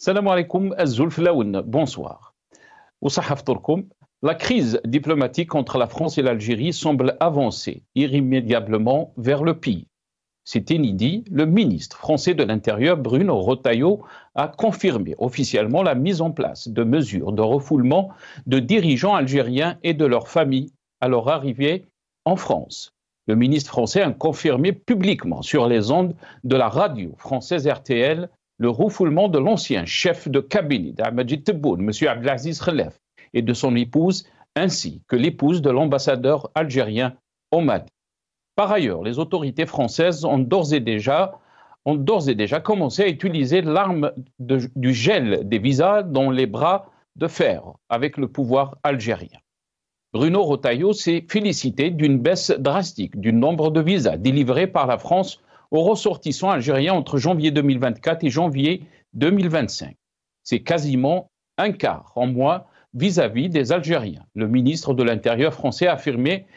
Salam alaikum, Azul Flaoun, bonsoir. Oussahaf Tourkoum, la crise diplomatique entre la France et l'Algérie semble avancer irrémédiablement vers le pire. C'est inédit, le ministre français de l'Intérieur, Bruno Retailleau, a confirmé officiellement la mise en place de mesures de refoulement de dirigeants algériens et de leurs familles à leur arrivée en France. Le ministre français a confirmé publiquement sur les ondes de la radio française RTL le refoulement de l'ancien chef de cabinet d'Ahmed Tebboune, M. Abdelaziz Khelef, et de son épouse, ainsi que l'épouse de l'ambassadeur algérien Omad. Par ailleurs, les autorités françaises ont d'ores et déjà commencé à utiliser l'arme du gel des visas dans les bras de fer avec le pouvoir algérien. Bruno Retailleau s'est félicité d'une baisse drastique du nombre de visas délivrés par la France aux ressortissants algériens entre janvier 2024 et janvier 2025. C'est quasiment un quart en moins vis-à-vis des Algériens. Le ministre de l'Intérieur français a affirmé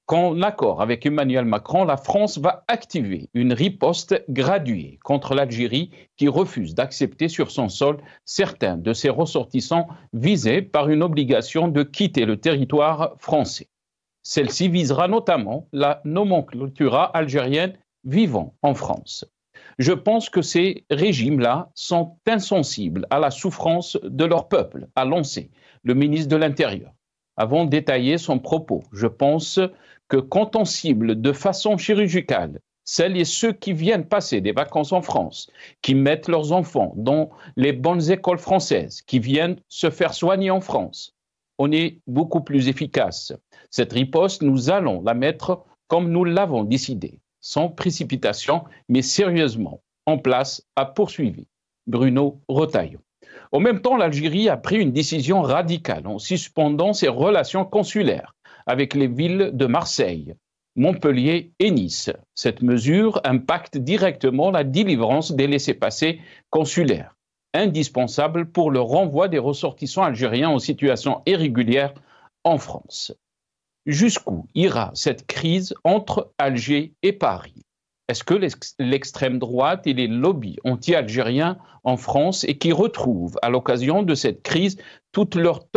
qu'en accord avec Emmanuel Macron, la France va activer une riposte graduée contre l'Algérie qui refuse d'accepter sur son sol certains de ses ressortissants visés par une obligation de quitter le territoire français. Celle-ci visera notamment la nomenclatura algérienne vivant en France. Je pense que ces régimes-là sont insensibles à la souffrance de leur peuple, a lancé le ministre de l'Intérieur. Avant de détailler son propos, je pense que quand on cible de façon chirurgicale celles et ceux qui viennent passer des vacances en France, qui mettent leurs enfants dans les bonnes écoles françaises, qui viennent se faire soigner en France, on est beaucoup plus efficace. Cette riposte, nous allons la mettre comme nous l'avons décidé, sans précipitation, mais sérieusement, en place, a poursuivi Bruno Retailleau. En même temps, l'Algérie a pris une décision radicale en suspendant ses relations consulaires avec les villes de Marseille, Montpellier et Nice. Cette mesure impacte directement la délivrance des laissez-passer consulaires, indispensables pour le renvoi des ressortissants algériens en situation irrégulière en France. Jusqu'où ira cette crise entre Alger et Paris? Est-ce que l'extrême droite et les lobbies anti-algériens en France et qui retrouvent à l'occasion de cette crise toute leur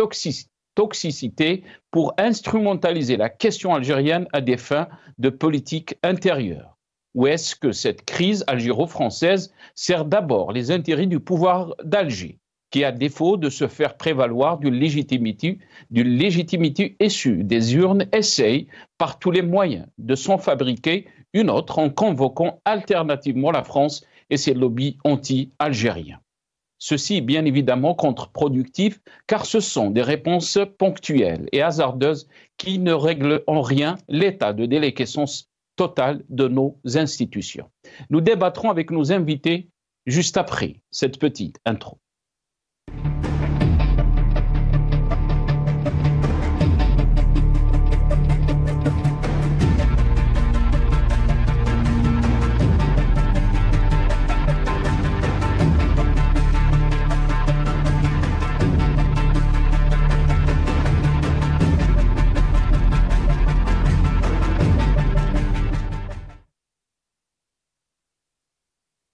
toxicité pour instrumentaliser la question algérienne à des fins de politique intérieure? Ou est-ce que cette crise algéro-française sert d'abord les intérêts du pouvoir d'Alger, qui, à défaut de se faire prévaloir d'une légitimité issue des urnes, essaye par tous les moyens de s'en fabriquer une autre en convoquant alternativement la France et ses lobbies anti-algériens. Ceci est bien évidemment contre-productif car ce sont des réponses ponctuelles et hasardeuses qui ne règlent en rien l'état de déliquescence totale de nos institutions. Nous débattrons avec nos invités juste après cette petite intro.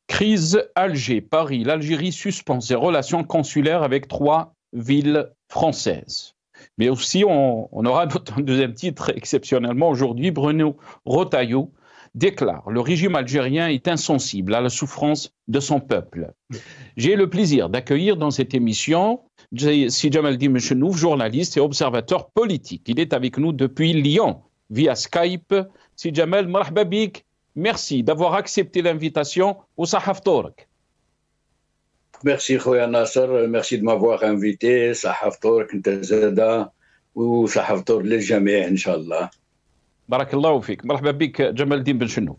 Crise Alger-Paris. L'Algérie suspend ses relations consulaires avec 3 villes françaises. Mais aussi, on aura notre deuxième titre exceptionnellement aujourd'hui. Bruno Retailleau déclare: le régime algérien est insensible à la souffrance de son peuple. J'ai le plaisir d'accueillir dans cette émission Si Jamaldine Benchenouf, journaliste et observateur politique. Il est avec nous depuis Lyon via Skype. Si Jamal, marhaba bik. Merci d'avoir accepté l'invitation au Sahaf Tourk. Merci Khoya Nasser, merci de m'avoir invité. Sahaf Tourk, Ntazada, ou Sahaf Tourk للجميع إن شاء الله. Barakallahu fik. Marhaba bik, Jamaldine Benchenouf.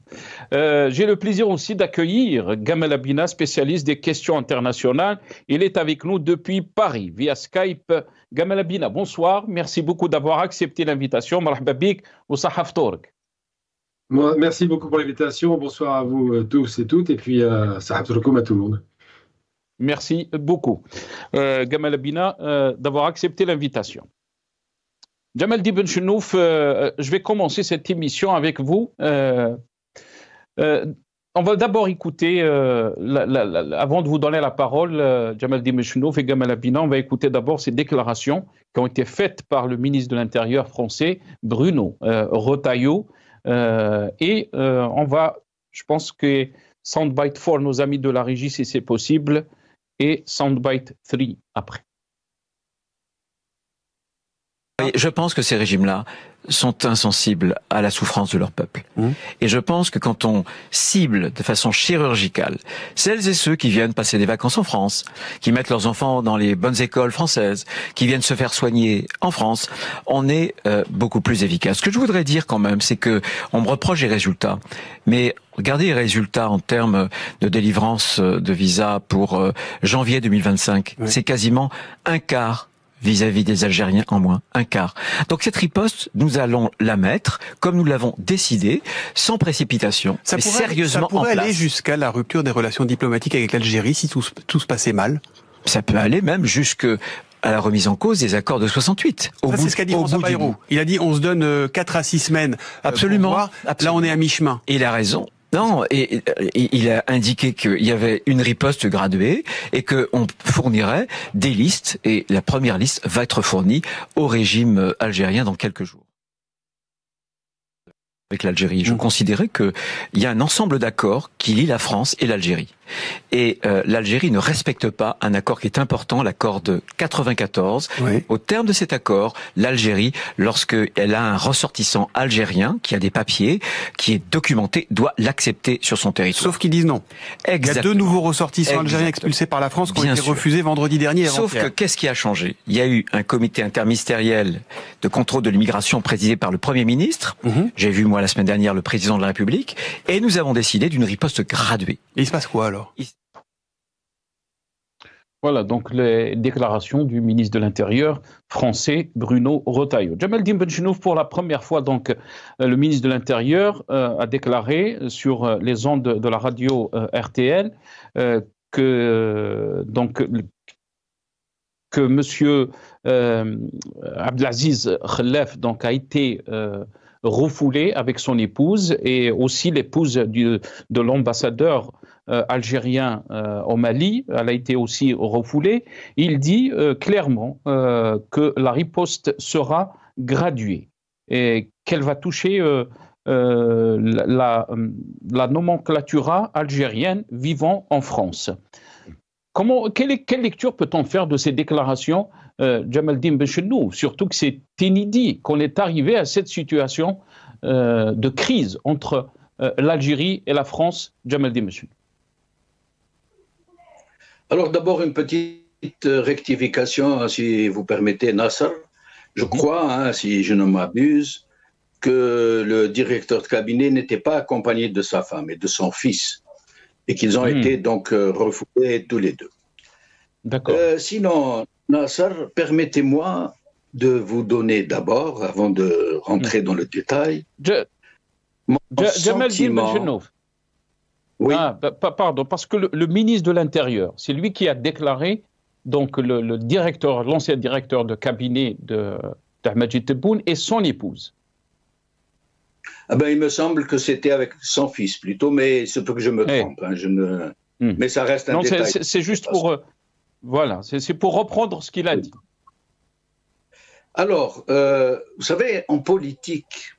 J'ai le plaisir aussi d'accueillir Gamal Abina, spécialiste des questions internationales. Il est avec nous depuis Paris via Skype. Gamal Abina, bonsoir. Merci beaucoup d'avoir accepté l'invitation. Marhaba bik au Sahaf Tourk. Merci beaucoup pour l'invitation. Bonsoir à vous tous et toutes. Et puis, ça à tout le monde. Merci beaucoup, Gamal Abina, d'avoir accepté l'invitation. Jamaldine Benchenouf, je vais commencer cette émission avec vous. On va d'abord écouter, avant de vous donner la parole, Jamaldine Benchenouf et Gamal Abina, on va écouter d'abord ces déclarations qui ont été faites par le ministre de l'Intérieur français, Bruno Retailleau. On va, je pense que Soundbite 4, nos amis de la régie, si c'est possible, et Soundbite 3 après. Je pense que ces régimes-là sont insensibles à la souffrance de leur peuple. Et je pense que quand on cible de façon chirurgicale celles et ceux qui viennent passer des vacances en France, qui mettent leurs enfants dans les bonnes écoles françaises, qui viennent se faire soigner en France, on est beaucoup plus efficace. Ce que je voudrais dire quand même, c'est que on me reproche les résultats, mais regardez les résultats en termes de délivrance de visa pour janvier 2025. Oui. C'est quasiment un quart vis-à-vis des Algériens en moins, un quart. Donc cette riposte, nous allons la mettre, comme nous l'avons décidé, sans précipitation, mais sérieusement en place. Ça pourrait aller jusqu'à la rupture des relations diplomatiques avec l'Algérie si tout se passait mal. Ça peut aller même jusque à la remise en cause des accords de 68. C'est ce qu'a dit François Bayrou. Il a dit on se donne 4 à 6 semaines. Absolument. Pour voir. Là on est à mi-chemin. Et il a raison. Non, et il a indiqué qu'il y avait une riposte graduée et qu'on fournirait des listes, et la première liste va être fournie au régime algérien dans quelques jours. Avec l'Algérie, je considérais qu'il y a un ensemble d'accords qui lient la France et l'Algérie. Et l'Algérie ne respecte pas un accord qui est important, l'accord de 94. Oui. Au terme de cet accord, l'Algérie, lorsqu'elle a un ressortissant algérien qui a des papiers, qui est documenté, doit l'accepter sur son territoire. Sauf qu'ils disent non. Exactement. Il y a 2 nouveaux ressortissants algériens expulsés par la France qui ont été refusés vendredi dernier. Sauf que qu'est-ce qui a changé? Il y a eu un comité interministériel de contrôle de l'immigration présidé par le Premier ministre. J'ai vu moi la semaine dernière le président de la République, et nous avons décidé d'une riposte graduée. Et il se passe quoi alors? Voilà, donc les déclarations du ministre de l'Intérieur français, Bruno Retailleau. Jamaldine Benchenouf, pour la première fois, donc, le ministre de l'Intérieur a déclaré sur les ondes de la radio RTL que M. Abdelaziz Khelef donc, a été refoulé avec son épouse et aussi l'épouse de l'ambassadeur algérien au Mali. Elle a été aussi refoulée. Il dit clairement que la riposte sera graduée et qu'elle va toucher la nomenclatura algérienne vivant en France. Quelle lecture peut-on faire de ces déclarations, Jamaldine Benchenouf, surtout que c'est inédit qu'on est arrivé à cette situation de crise entre l'Algérie et la France, Jamaldine Benchenouf? Alors d'abord une petite rectification, si vous permettez, Nasser. Je crois, si je ne m'abuse, que le directeur de cabinet n'était pas accompagné de sa femme et de son fils, et qu'ils ont été donc refoulés tous les deux. D'accord. Sinon, Nasser, permettez-moi de vous donner d'abord, avant de rentrer dans le détail, mon sentiment. Oui. Pardon, parce que le ministre de l'Intérieur, c'est lui qui a déclaré, donc l'ancien directeur de cabinet d'Ahmadji Tebboune et son épouse. Il me semble que c'était avec son fils plutôt, mais c'est peut que je me trompe. Mais ça reste un détail. C'est juste pour... voilà, c'est pour reprendre ce qu'il a dit. Alors, vous savez, en politique,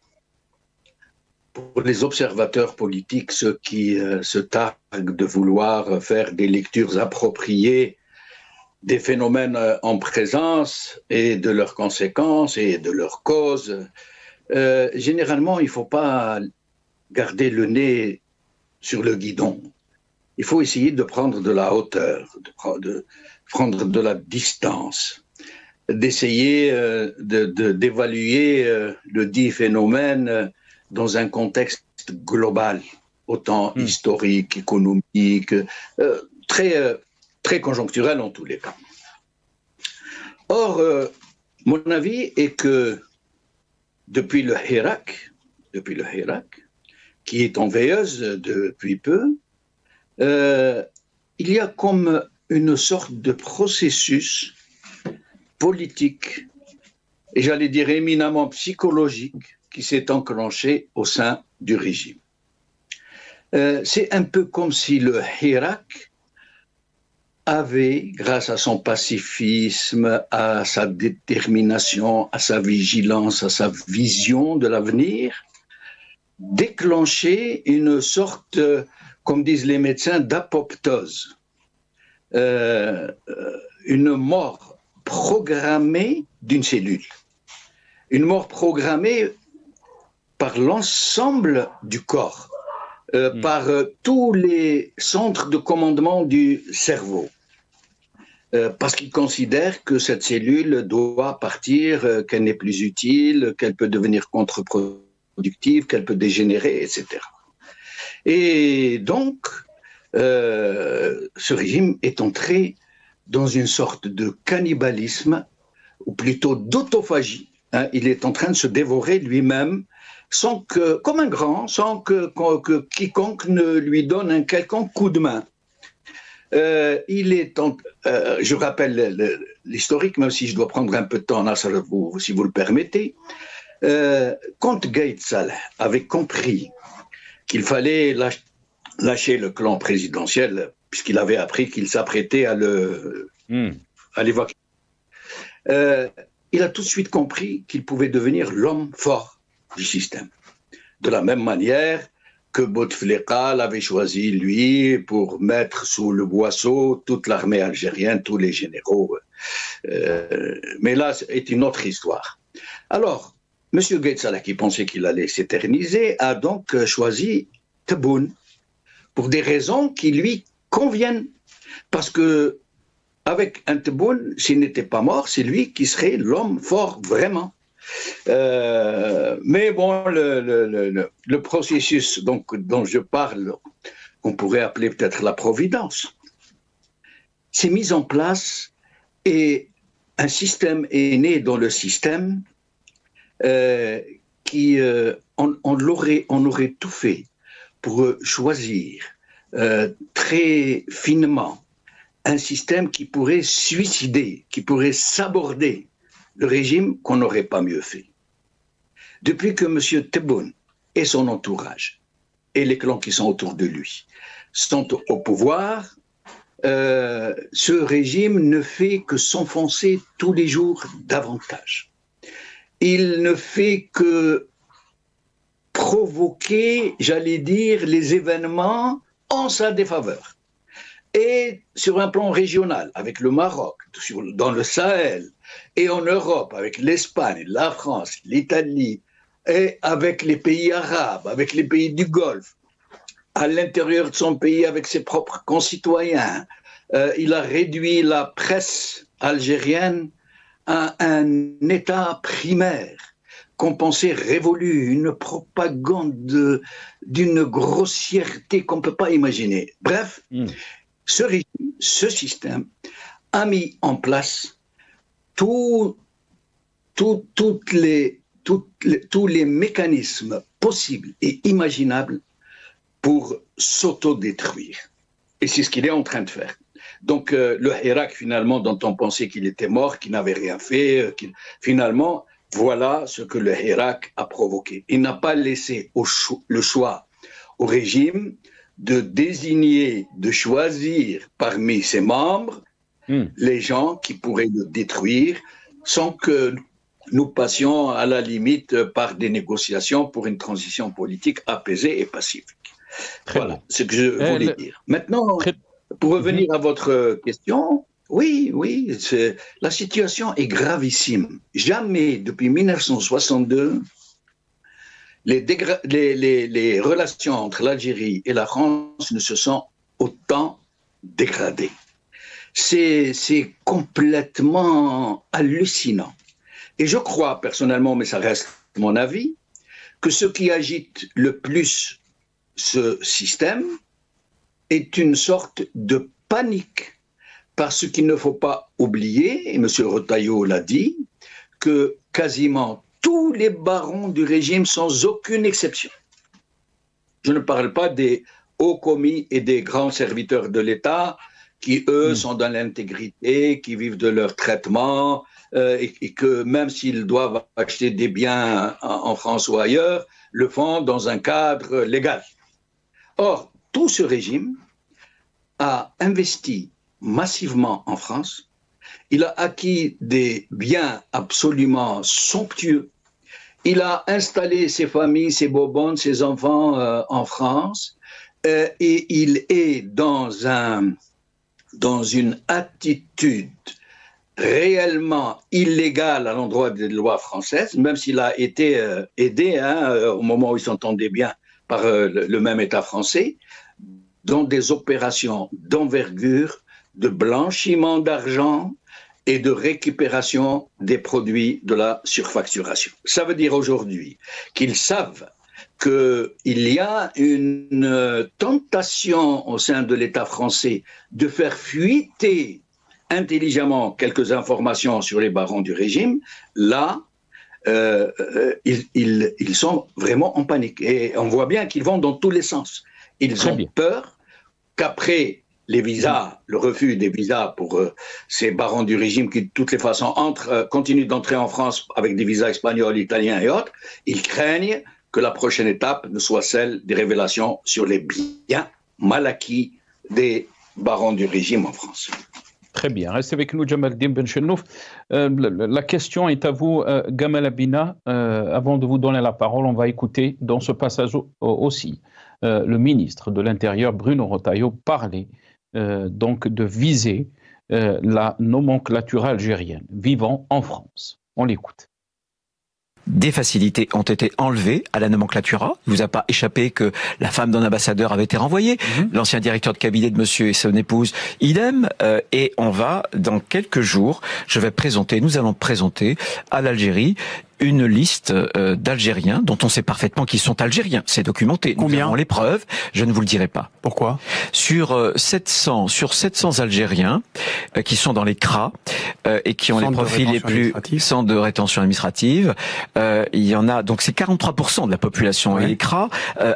pour les observateurs politiques, ceux qui se targuent de vouloir faire des lectures appropriées des phénomènes en présence et de leurs conséquences et de leurs causes, généralement, il ne faut pas garder le nez sur le guidon. Il faut essayer de prendre de la hauteur, de prendre de la distance, d'essayer d'évaluer le dit phénomène dans un contexte global, autant historique, économique, très conjoncturel en tous les cas. Or, mon avis est que depuis le Hirak, qui est en veilleuse depuis peu, il y a comme une sorte de processus politique, et j'allais dire éminemment psychologique, qui s'est enclenché au sein du régime. C'est un peu comme si le Hirak avait, grâce à son pacifisme, à sa détermination, à sa vigilance, à sa vision de l'avenir, déclenché une sorte, comme disent les médecins, d'apoptose. Une mort programmée d'une cellule. Une mort programmée par l'ensemble du corps, par tous les centres de commandement du cerveau. Parce qu'il considère que cette cellule doit partir, qu'elle n'est plus utile, qu'elle peut devenir contre-productive, qu'elle peut dégénérer, etc. Et donc, ce régime est entré dans une sorte de cannibalisme, ou plutôt d'autophagie. Hein, il est en train de se dévorer lui-même, sans que, comme un grand, sans que quiconque ne lui donne un quelconque coup de main. Je rappelle l'historique, même si je dois prendre un peu de temps, Nasser, si vous le permettez. Quand Gaïd Salah avait compris qu'il fallait lâcher le clan présidentiel, puisqu'il avait appris qu'il s'apprêtait à l'évacuer, il a tout de suite compris qu'il pouvait devenir l'homme fort du système. De la même manière que Bouteflika l'avait choisi, lui, pour mettre sous le boisseau toute l'armée algérienne, tous les généraux. Mais là, c'est une autre histoire. Alors, M. Gaïd Salah, qui pensait qu'il allait s'éterniser, a donc choisi Tebboune pour des raisons qui lui conviennent. Parce que avec un Tebboune, s'il n'était pas mort, c'est lui qui serait l'homme fort, vraiment. Mais bon, le processus dont je parle, qu'on pourrait appeler peut-être la providence, s'est mis en place et un système est né dans le système qui, on aurait tout fait pour choisir très finement un système qui pourrait suicider, qui pourrait saborder le régime qu'on n'aurait pas mieux fait. Depuis que M. Tebboune et son entourage, et les clans qui sont autour de lui, sont au pouvoir, ce régime ne fait que s'enfoncer tous les jours davantage. Il ne fait que provoquer, j'allais dire, les événements en sa défaveur. Et sur un plan régional, avec le Maroc, dans le Sahel, et en Europe, avec l'Espagne, la France, l'Italie, et avec les pays arabes, avec les pays du Golfe, à l'intérieur de son pays, avec ses propres concitoyens. Il a réduit la presse algérienne à un état primaire qu'on pensait révolu, une propagande d'une grossièreté qu'on ne peut pas imaginer. Bref, ce régime, ce système a mis en place tous les mécanismes possibles et imaginables pour s'autodétruire. Et c'est ce qu'il est en train de faire. Donc le Hirak, finalement, dont on pensait qu'il était mort, qu'il n'avait rien fait, finalement, voilà ce que le Hirak a provoqué. Il n'a pas laissé le choix au régime de désigner, de choisir parmi ses membres les gens qui pourraient le détruire sans que nous passions à la limite par des négociations pour une transition politique apaisée et pacifique. Voilà ce que je voulais dire. Maintenant, pour revenir à votre question, oui, la situation est gravissime. Jamais depuis 1962, les relations entre l'Algérie et la France ne se sont autant dégradées. C'est complètement hallucinant. Et je crois personnellement, mais ça reste mon avis, que ce qui agite le plus ce système est une sorte de panique. Parce qu'il ne faut pas oublier, et M. Retailleau l'a dit, que quasiment tous les barons du régime, sans aucune exception, je ne parle pas des hauts commis et des grands serviteurs de l'État, qui, eux, sont dans l'intégrité, qui vivent de leur traitement, et que même s'ils doivent acheter des biens en France ou ailleurs, le font dans un cadre légal. Or, tout ce régime a investi massivement en France. Il a acquis des biens absolument somptueux. Il a installé ses familles, ses bobonnes, ses enfants en France. Et il est dans une attitude réellement illégale à l'endroit des lois françaises, même s'il a été aidé au moment où il s'entendait bien par le même État français, dans des opérations d'envergure, de blanchiment d'argent et de récupération des produits de la surfacturation. Ça veut dire aujourd'hui qu'ils savent qu'il y a une tentation au sein de l'État français de faire fuiter intelligemment quelques informations sur les barons du régime. Là, ils sont vraiment en panique. Et on voit bien qu'ils vont dans tous les sens. Ils ont peur qu'après les visas, le refus des visas pour ces barons du régime qui, de toutes les façons, continuent d'entrer en France avec des visas espagnols, italiens et autres, ils craignent que la prochaine étape ne soit celle des révélations sur les biens mal acquis des barons du régime en France. Très bien. Restez avec nous, Jamaldine Benchenouf. La question est à vous, Gamal Abina. Avant de vous donner la parole, on va écouter dans ce passage aussi le ministre de l'Intérieur, Bruno Retailleau, parler donc de viser la nomenclature algérienne vivant en France. On l'écoute. Des facilités ont été enlevées à la nomenclatura. Il vous a pas échappé que la femme d'un ambassadeur avait été renvoyée. L'ancien directeur de cabinet de monsieur et son épouse, idem. Et on va, dans quelques jours, nous allons présenter à l'Algérie une liste d'Algériens dont on sait parfaitement qu'ils sont algériens. C'est documenté. Combien ? Nous avons les preuves. Je ne vous le dirai pas. Pourquoi ? Sur 700 Algériens qui sont dans les CRA et qui ont les profils les plus centres de rétention administrative. Il y en a, donc c'est 43% de la population. Ouais. Et les CRA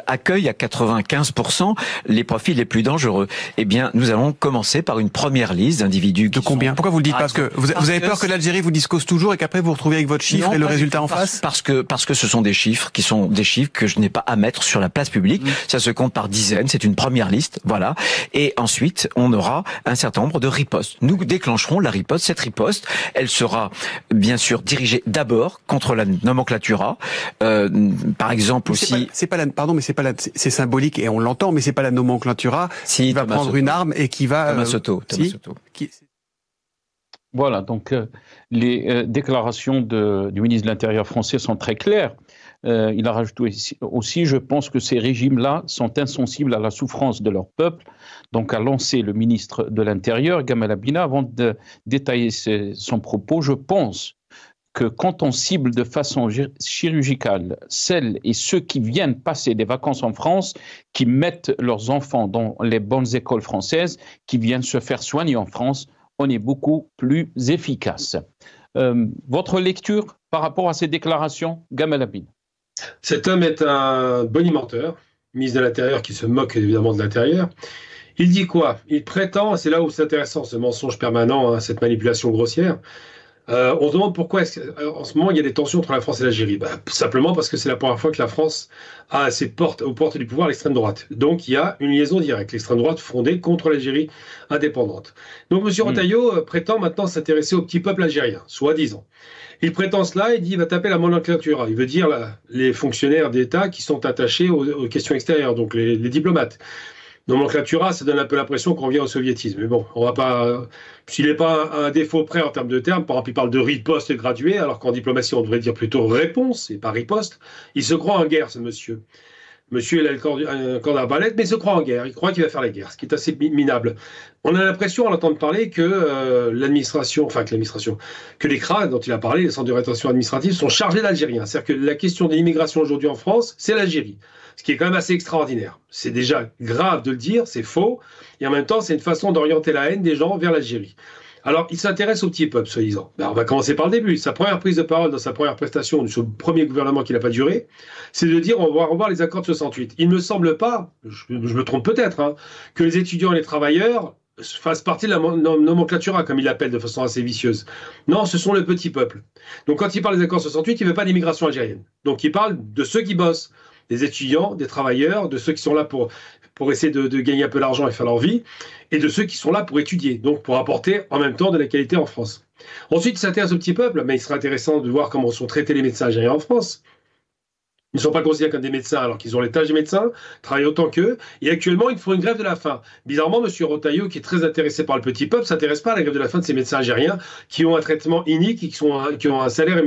accueillent à 95% les profils les plus dangereux. Eh bien, nous allons commencer par une première liste d'individus. De combien ? Pourquoi vous le dites ? Parce que vous avez peur que l'Algérie vous dise cause toujours et qu'après vous vous retrouvez avec votre chiffre et le résultat en face ? Parce que ce sont des chiffres qui sont des chiffres que je n'ai pas à mettre sur la place publique. Ça se compte par dizaines. C'est une première liste, voilà. Et ensuite, on aura un certain nombre de ripostes. Nous déclencherons la riposte. Cette riposte, elle sera bien sûr dirigée d'abord contre la nomenclatura. Par exemple aussi. C'est symbolique et on l'entend, mais c'est pas la nomenclatura qui va prendre une arme et qui va. Thomas Soto. Voilà, donc les déclarations du ministre de l'Intérieur français sont très claires. Il a rajouté aussi, je pense que ces régimes-là sont insensibles à la souffrance de leur peuple. Donc a lancé le ministre de l'Intérieur, Gamal Abina. Avant de détailler son propos, je pense que quand on cible de façon chirurgicale celles et ceux qui viennent passer des vacances en France, qui mettent leurs enfants dans les bonnes écoles françaises, qui viennent se faire soigner en France, on est beaucoup plus efficace. Votre lecture par rapport à ces déclarations, Gamal Abina? Cet homme est un bonimenteur, ministre de l'Intérieur qui se moque évidemment de l'Intérieur. Il dit quoi? Il prétend, c'est là où c'est intéressant, ce mensonge permanent, cette manipulation grossière. On se demande pourquoi en ce moment il y a des tensions entre la France et l'Algérie. Simplement parce que c'est la première fois que la France a aux portes du pouvoir l'extrême droite. Donc il y a une liaison directe, l'extrême droite fondée contre l'Algérie indépendante. Donc M. Retailleau prétend maintenant s'intéresser au petit peuple algérien, soi-disant. Il prétend cela, il dit il va taper la nomenclatura. Il veut dire les fonctionnaires d'État qui sont attachés aux questions extérieures, donc les diplomates. Nomenclatura, ça donne un peu l'impression qu'on revient au soviétisme. Mais bon, on va pas. S'il n'est pas un défaut près en termes de termes, par exemple, il parle de riposte et de gradué, alors qu'en diplomatie, on devrait dire plutôt réponse et pas riposte. Il se croit en guerre, ce monsieur. Monsieur, il a un corps d'arbalète, mais il se croit en guerre. Il croit qu'il va faire la guerre, ce qui est assez minable. On a l'impression, à l'entendre parler, que que les CRA, dont il a parlé, les centres de rétention administrative, sont chargés d'Algériens. C'est-à-dire que la question de l'immigration aujourd'hui en France, c'est l'Algérie. Ce qui est quand même assez extraordinaire. C'est déjà grave de le dire, c'est faux, et en même temps, c'est une façon d'orienter la haine des gens vers l'Algérie. Alors, il s'intéresse au petit peuple, soi-disant. On va commencer par le début. Sa première prise de parole dans sa première prestation, sur le premier gouvernement qui n'a pas duré, c'est de dire on va revoir les accords de 68. Il ne me semble pas, je me trompe peut-être, que les étudiants et les travailleurs fassent partie de la nomenclatura, comme il l'appelle de façon assez vicieuse. Non, ce sont le petit peuple. Donc quand il parle des accords 68, il ne veut pas d'immigration algérienne. Donc il parle de ceux qui bossent. des étudiants, des travailleurs, de ceux qui sont là pour essayer de gagner un peu d'argent et faire leur vie, et de ceux qui sont là pour étudier, donc pour apporter en même temps de la qualité en France. Ensuite, il s'intéresse au petit peuple, mais il sera intéressant de voir comment sont traités les médecins algériens en France. Ils ne sont pas considérés comme des médecins alors qu'ils ont les tâches des médecins, travaillent autant qu'eux, et actuellement ils font une grève de la faim. Bizarrement, M. Rotaillot, qui est très intéressé par le petit peuple, ne s'intéresse pas à la grève de la faim de ces médecins algériens qui ont un traitement inique et qui ont un salaire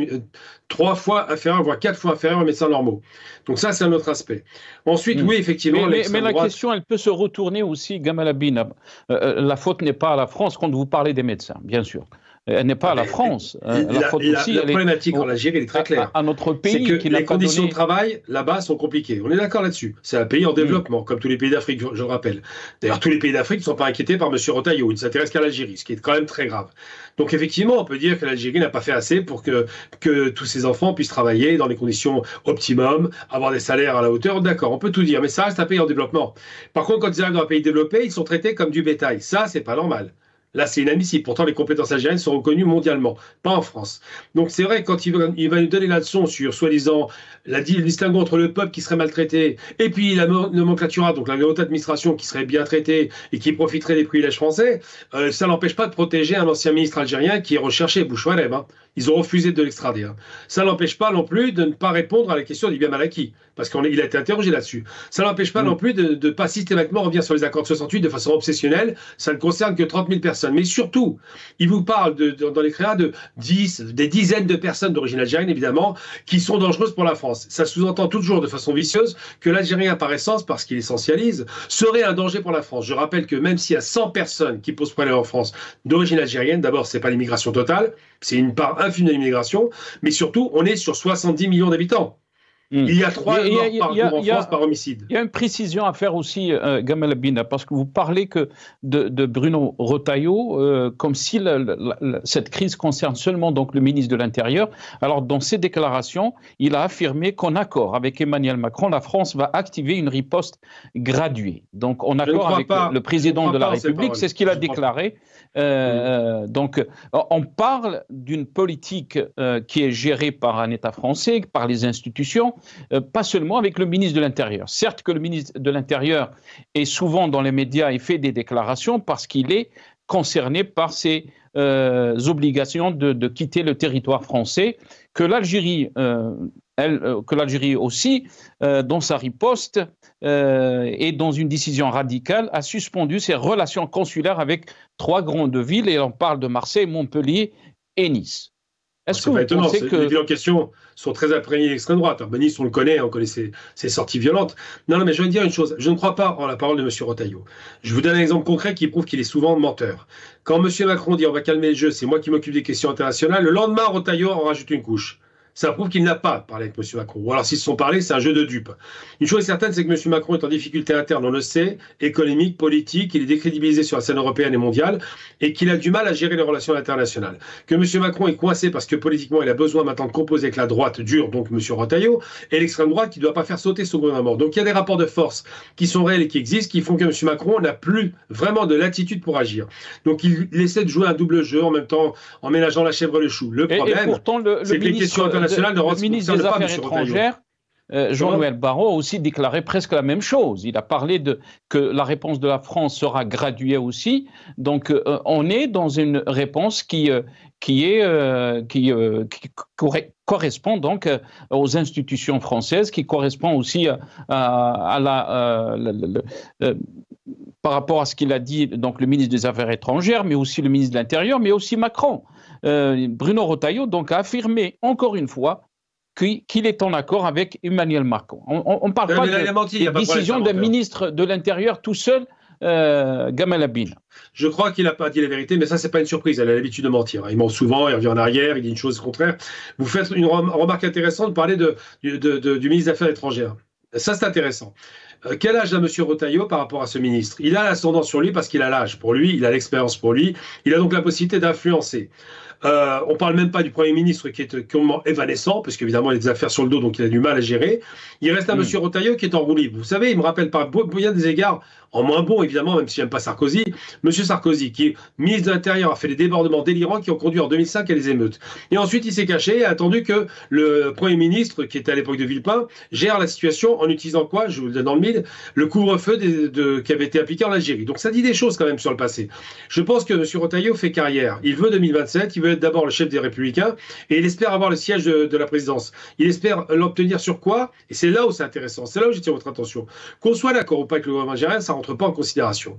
3 fois inférieur, voire 4 fois inférieur aux médecins normaux. Donc ça, c'est un autre aspect. Ensuite, oui, effectivement... Mais la question, elle peut se retourner aussi, Gamal Abina. La faute n'est pas à la France quand vous parlez des médecins, bien sûr. Elle n'est pas à la France. La problématique en Algérie, elle est très claire. À notre pays, c'est que les conditions de travail là-bas sont compliquées. On est d'accord là-dessus. C'est un pays en développement, comme tous les pays d'Afrique, je le rappelle. D'ailleurs, tous les pays d'Afrique ne sont pas inquiétés par M. Rotaillot. Ils ne s'intéressent qu'à l'Algérie, ce qui est quand même très grave. Donc effectivement, on peut dire que l'Algérie n'a pas fait assez pour que tous ces enfants puissent travailler dans des conditions optimum, avoir des salaires à la hauteur. D'accord, on peut tout dire, mais ça reste un pays en développement. Par contre, quand ils arrivent dans un pays développé, ils sont traités comme du bétail. Ça, c'est pas normal. Là, c'est inadmissible. Pourtant, les compétences algériennes sont reconnues mondialement, pas en France. Donc, c'est vrai, quand il va nous donner la leçon sur, soi-disant, le distinguo entre le peuple qui serait maltraité et puis la nomenclatura, donc la haute administration qui serait bien traitée et qui profiterait des privilèges français, ça n'empêche pas de protéger un ancien ministre algérien qui est recherché, Bouchouareb. Ils ont refusé de l'extrader. Ça n'empêche pas non plus de ne pas répondre à la question du bien mal acquis, parce qu'il a été interrogé là-dessus. Ça n'empêche pas non plus de ne pas systématiquement revenir sur les accords de 68 de façon obsessionnelle. Ça ne concerne que 30 000 personnes. Mais surtout, il vous parle dans les créas des dizaines de personnes d'origine algérienne, évidemment, qui sont dangereuses pour la France. Ça sous-entend toujours de façon vicieuse que l'Algérien, par essence, parce qu'il essentialise, serait un danger pour la France. Je rappelle que même s'il y a 100 personnes qui posent problème en France d'origine algérienne, d'abord, c'est pas l'immigration totale, c'est une part infime de l'immigration, mais surtout, on est sur 70 millions d'habitants. Il y a 3 morts par jour en France par homicide. Il y a une précision à faire aussi, Gamal Abina, parce que vous parlez de Bruno Rotaillot comme si cette crise concerne seulement donc le ministre de l'Intérieur. Alors, dans ses déclarations, il a affirmé qu'en accord avec Emmanuel Macron, la France va activer une riposte graduée. Donc, en accord avec le président de la République, c'est ce qu'il a déclaré. Donc, on parle d'une politique qui est gérée par un État français, par les institutions, pas seulement avec le ministre de l'Intérieur. Certes que le ministre de l'Intérieur est souvent dans les médias et fait des déclarations parce qu'il est concerné par ces obligations de quitter le territoire français, que l'Algérie aussi, dans sa riposte et dans une décision radicale, a suspendu ses relations consulaires avec 3 grandes villes, et on parle de Marseille, Montpellier et Nice. Est-ce que vous pensez que les villes en question sont très imprégnées d'extrême droite? Nice, on le connaît, on connaît ses sorties violentes. Non, mais je veux dire une chose, je ne crois pas en la parole de M. Rotaillot. Je vous donne un exemple concret qui prouve qu'il est souvent menteur. Quand M. Macron dit on va calmer le jeu, c'est moi qui m'occupe des questions internationales, le lendemain, Rotaillot en rajoute une couche. Ça prouve qu'il n'a pas parlé avec M. Macron. Ou alors, s'ils se sont parlé, c'est un jeu de dupes. Une chose est certaine, c'est que M. Macron est en difficulté interne, on le sait, économique, politique, il est décrédibilisé sur la scène européenne et mondiale, et qu'il a du mal à gérer les relations internationales. Que M. Macron est coincé parce que politiquement, il a besoin maintenant de composer avec la droite dure, donc M. Rotaillot, et l'extrême droite qui ne doit pas faire sauter son gouvernement. Donc, il y a des rapports de force qui sont réels et qui existent, qui font que M. Macron n'a plus vraiment de latitude pour agir. Donc, il essaie de jouer un double jeu en même temps, en ménageant la chèvre et le chou. Le problème, c'est que les questions internationales le ministre des Affaires étrangères, Jean-Noël Barrot, a aussi déclaré presque la même chose. Il a parlé que la réponse de la France sera graduée aussi. Donc, on est dans une réponse qui correspond donc aux institutions françaises, qui correspond aussi par rapport à ce qu'il a dit donc le ministre des Affaires étrangères, mais aussi le ministre de l'Intérieur, mais aussi Macron. Bruno Rotaillot donc a affirmé encore une fois qu'il est en accord avec Emmanuel Macron. On ne parle pas de décision d'un ministre de l'Intérieur tout seul, Gamal Abina. Je crois qu'il n'a pas dit la vérité, mais ça, c'est pas une surprise. Elle a l'habitude de mentir. Il ment souvent, il revient en arrière, il dit une chose contraire. Vous faites une remarque intéressante de parler du ministre des Affaires étrangères. Ça, c'est intéressant. Quel âge a M. Rotaillot par rapport à ce ministre? Il a l'ascendant sur lui parce qu'il a l'âge pour lui, il a l'expérience pour lui, il a donc la possibilité d'influencer. On ne parle même pas du Premier ministre qui est complètement évanescent, parce qu'évidemment il a des affaires sur le dos, donc il a du mal à gérer. Il reste un M. Rotaillot qui est en roue libre. Vous savez, il me rappelle par bien des égards en moins bon évidemment, même si j'aime pas Sarkozy, M. Sarkozy, qui est ministre de l'Intérieur, a fait des débordements délirants qui ont conduit en 2005 à des émeutes. Et ensuite, il s'est caché et a attendu que le Premier ministre, qui était à l'époque de Villepin, gère la situation en utilisant quoi, je vous le donne dans le mille, le couvre-feu qui avait été appliqué en Algérie. Donc ça dit des choses quand même sur le passé. Je pense que M. Retailleau fait carrière. Il veut 2027, il veut être d'abord le chef des Républicains et il espère avoir le siège de la présidence. Il espère l'obtenir sur quoi? Et c'est là où c'est intéressant, c'est là où j'attire votre attention. Qu'on soit d'accord ou pas avec le gouvernement algérien, ça ne rentre pas en considération.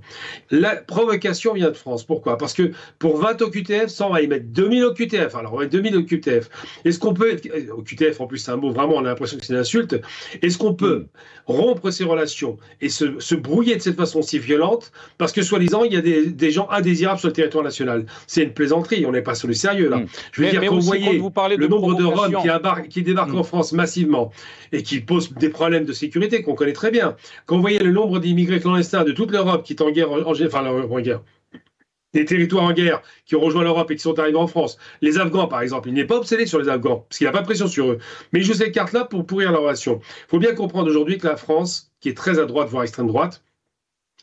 La provocation vient de France. Pourquoi? Parce que pour 20 OQTF, ça on va y mettre 2000 OQTF. Alors on va mettre 2000 OQTF. Est-ce qu'on peut... OQTF en plus c'est un mot vraiment, on a l'impression que c'est une insulte. Est-ce qu'on peut rompre ces relations et se brouiller de cette façon si violente parce que soi-disant il y a des gens indésirables sur le territoire national? C'est une plaisanterie, on n'est pas sur le sérieux là. Je veux dire, quand vous voyez le nombre de Roms qui débarquent en France massivement et qui posent des problèmes de sécurité qu'on connaît très bien, quand vous voyez le nombre d'immigrés clandestins de toute l'Europe qui est en guerre, en guerre, des territoires en guerre qui ont rejoint l'Europe et qui sont arrivés en France. Les Afghans, par exemple, il n'est pas obsédé sur les Afghans, parce qu'il n'a pas de pression sur eux. Mais il joue cette carte-là pour pourrir la relation. Il faut bien comprendre aujourd'hui que la France, qui est très à droite, voire extrême droite,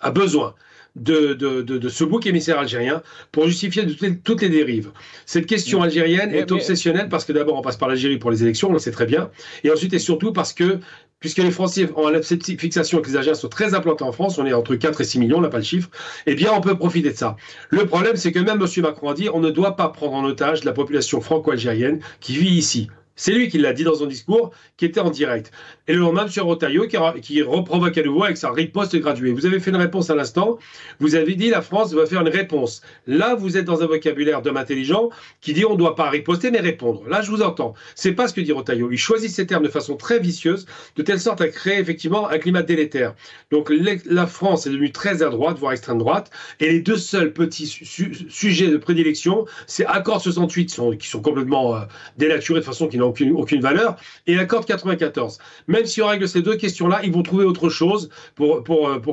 a besoin de ce bouc émissaire algérien pour justifier toutes les dérives. Cette question algérienne est obsessionnelle parce que d'abord on passe par l'Algérie pour les élections, on le sait très bien, et ensuite et surtout parce que puisque les Français ont cette fixation que les Algériens sont très implantés en France, on est entre 4 et 6 millions, on n'a pas le chiffre, eh bien on peut profiter de ça. Le problème c'est que même M. Macron a dit on ne doit pas prendre en otage la population franco-algérienne qui vit ici. C'est lui qui l'a dit dans son discours, qui était en direct. Et le lendemain, M. Retailleau qui reprovoque à nouveau avec sa riposte graduée. Vous avez fait une réponse à l'instant, vous avez dit la France va faire une réponse. Là, vous êtes dans un vocabulaire d'homme intelligent qui dit on ne doit pas riposter mais répondre. Là, je vous entends. C'est pas ce que dit Retailleau. Il choisit ces termes de façon très vicieuse, de telle sorte à créer effectivement un climat délétère. Donc la France est devenue très à droite, voire extrême droite, et les deux seuls petits sujets de prédilection, c'est Accord 68 qui sont complètement dénaturés de façon qui n'ont aucune valeur, et l'accord 94. Même si on règle ces deux questions-là, ils vont trouver autre chose pour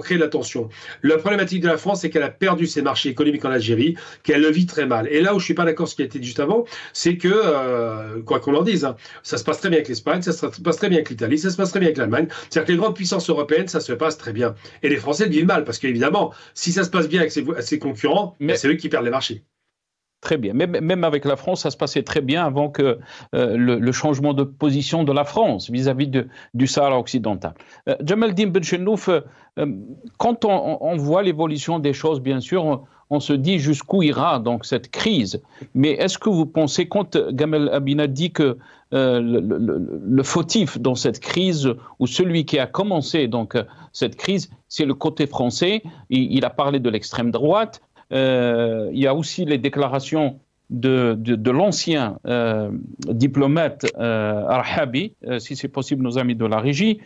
créer de la tension. La problématique de la France, c'est qu'elle a perdu ses marchés économiques en Algérie, qu'elle le vit très mal. Et là où je ne suis pas d'accord avec ce qui a été dit juste avant, c'est que, quoi qu'on en dise, hein, ça se passe très bien avec l'Espagne, ça se passe très bien avec l'Italie, ça se passe très bien avec l'Allemagne. C'est-à-dire que les grandes puissances européennes, ça se passe très bien. Et les Français le vivent mal, parce qu'évidemment, si ça se passe bien avec ses concurrents, c'est eux qui perdent les marchés. Très bien. Même avec la France, ça se passait très bien avant que le changement de position de la France vis-à-vis du Sahara occidental. Jamaldine Benchenouf, quand on voit l'évolution des choses, bien sûr, on se dit jusqu'où ira donc cette crise. Mais est-ce que vous pensez, quand Gamal Abina dit que le fautif dans cette crise, ou celui qui a commencé donc cette crise, c'est le côté français, il a parlé de l'extrême droite. Il y a aussi les déclarations de l'ancien diplomate Arhabi, si c'est possible, nos amis de la régie,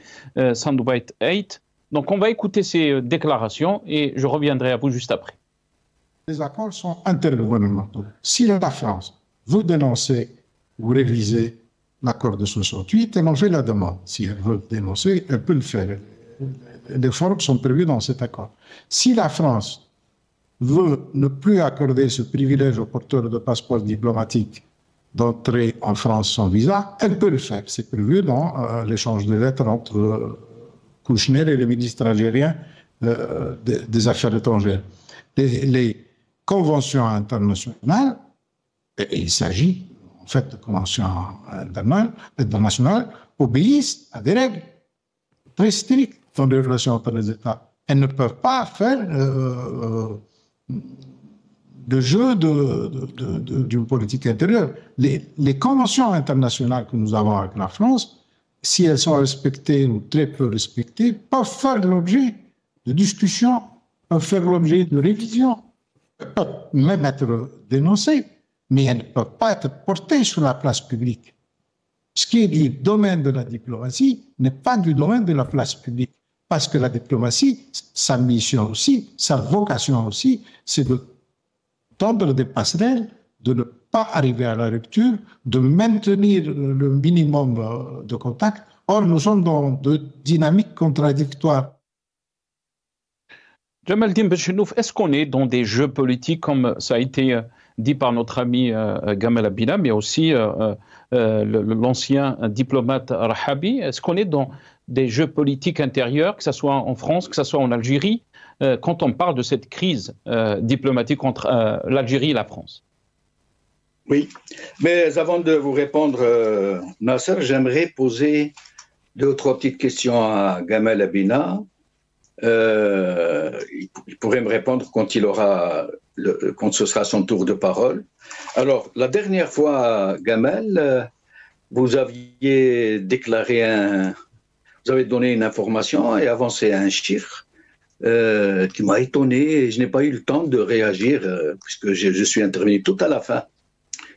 Sandwhite 8. Donc on va écouter ces déclarations et je reviendrai à vous juste après. Les accords sont intergouvernementaux. Si la France veut dénoncer ou réviser l'accord de 68, elle en fait la demande. Si elle veut dénoncer, elle peut le faire. Les formes sont prévues dans cet accord. Si la France veut ne plus accorder ce privilège aux porteurs de passeports diplomatiques d'entrer en France sans visa, elle peut le faire. C'est prévu dans l'échange de lettres entre Kouchner et le ministre algérien des Affaires étrangères. Les conventions internationales, et il s'agit en fait de conventions internationales, obéissent à des règles très strictes dans les relations entre les États. Elles ne peuvent pas faire de jeu d'une politique intérieure. Les conventions internationales que nous avons avec la France, si elles sont respectées ou très peu respectées, peuvent faire l'objet de discussions, peuvent faire l'objet de révisions, peuvent même être dénoncées, mais elles ne peuvent pas être portées sur la place publique. Ce qui est du domaine de la diplomatie n'est pas du domaine de la place publique. Parce que la diplomatie, sa mission aussi, sa vocation aussi, c'est de tendre des passerelles, de ne pas arriver à la rupture, de maintenir le minimum de contact. Or, nous sommes dans deux dynamiques contradictoires. Jamaldine Benchenouf, est-ce qu'on est dans des jeux politiques, comme ça a été dit par notre ami Gamal Abina, mais aussi l'ancien diplomate Arhabi? Est-ce qu'on est dans des jeux politiques intérieurs, que ce soit en France, que ce soit en Algérie, quand on parle de cette crise diplomatique entre l'Algérie et la France. Oui, mais avant de vous répondre, Nasser, j'aimerais poser 2 ou 3 petites questions à Gamal Abina. Il pourrait me répondre quand quand ce sera son tour de parole. Alors, la dernière fois, Gamal, vous aviez vous avez donné une information et avancé un chiffre qui m'a étonné et je n'ai pas eu le temps de réagir puisque je suis intervenu tout à la fin.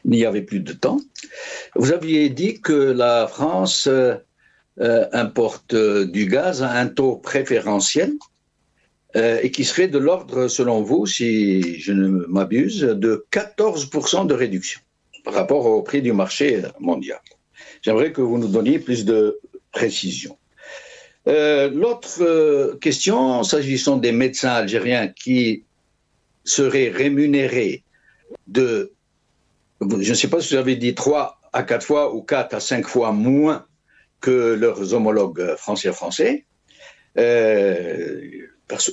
Il n'y avait plus de temps. Vous aviez dit que la France importe du gaz à un taux préférentiel et qui serait de l'ordre, selon vous, si je ne m'abuse, de 14% de réduction par rapport au prix du marché mondial. J'aimerais que vous nous donniez plus de précision. L'autre question, s'agissant des médecins algériens qui seraient rémunérés de, je ne sais pas si vous avez dit 3 à 4 fois ou 4 à 5 fois moins que leurs homologues français.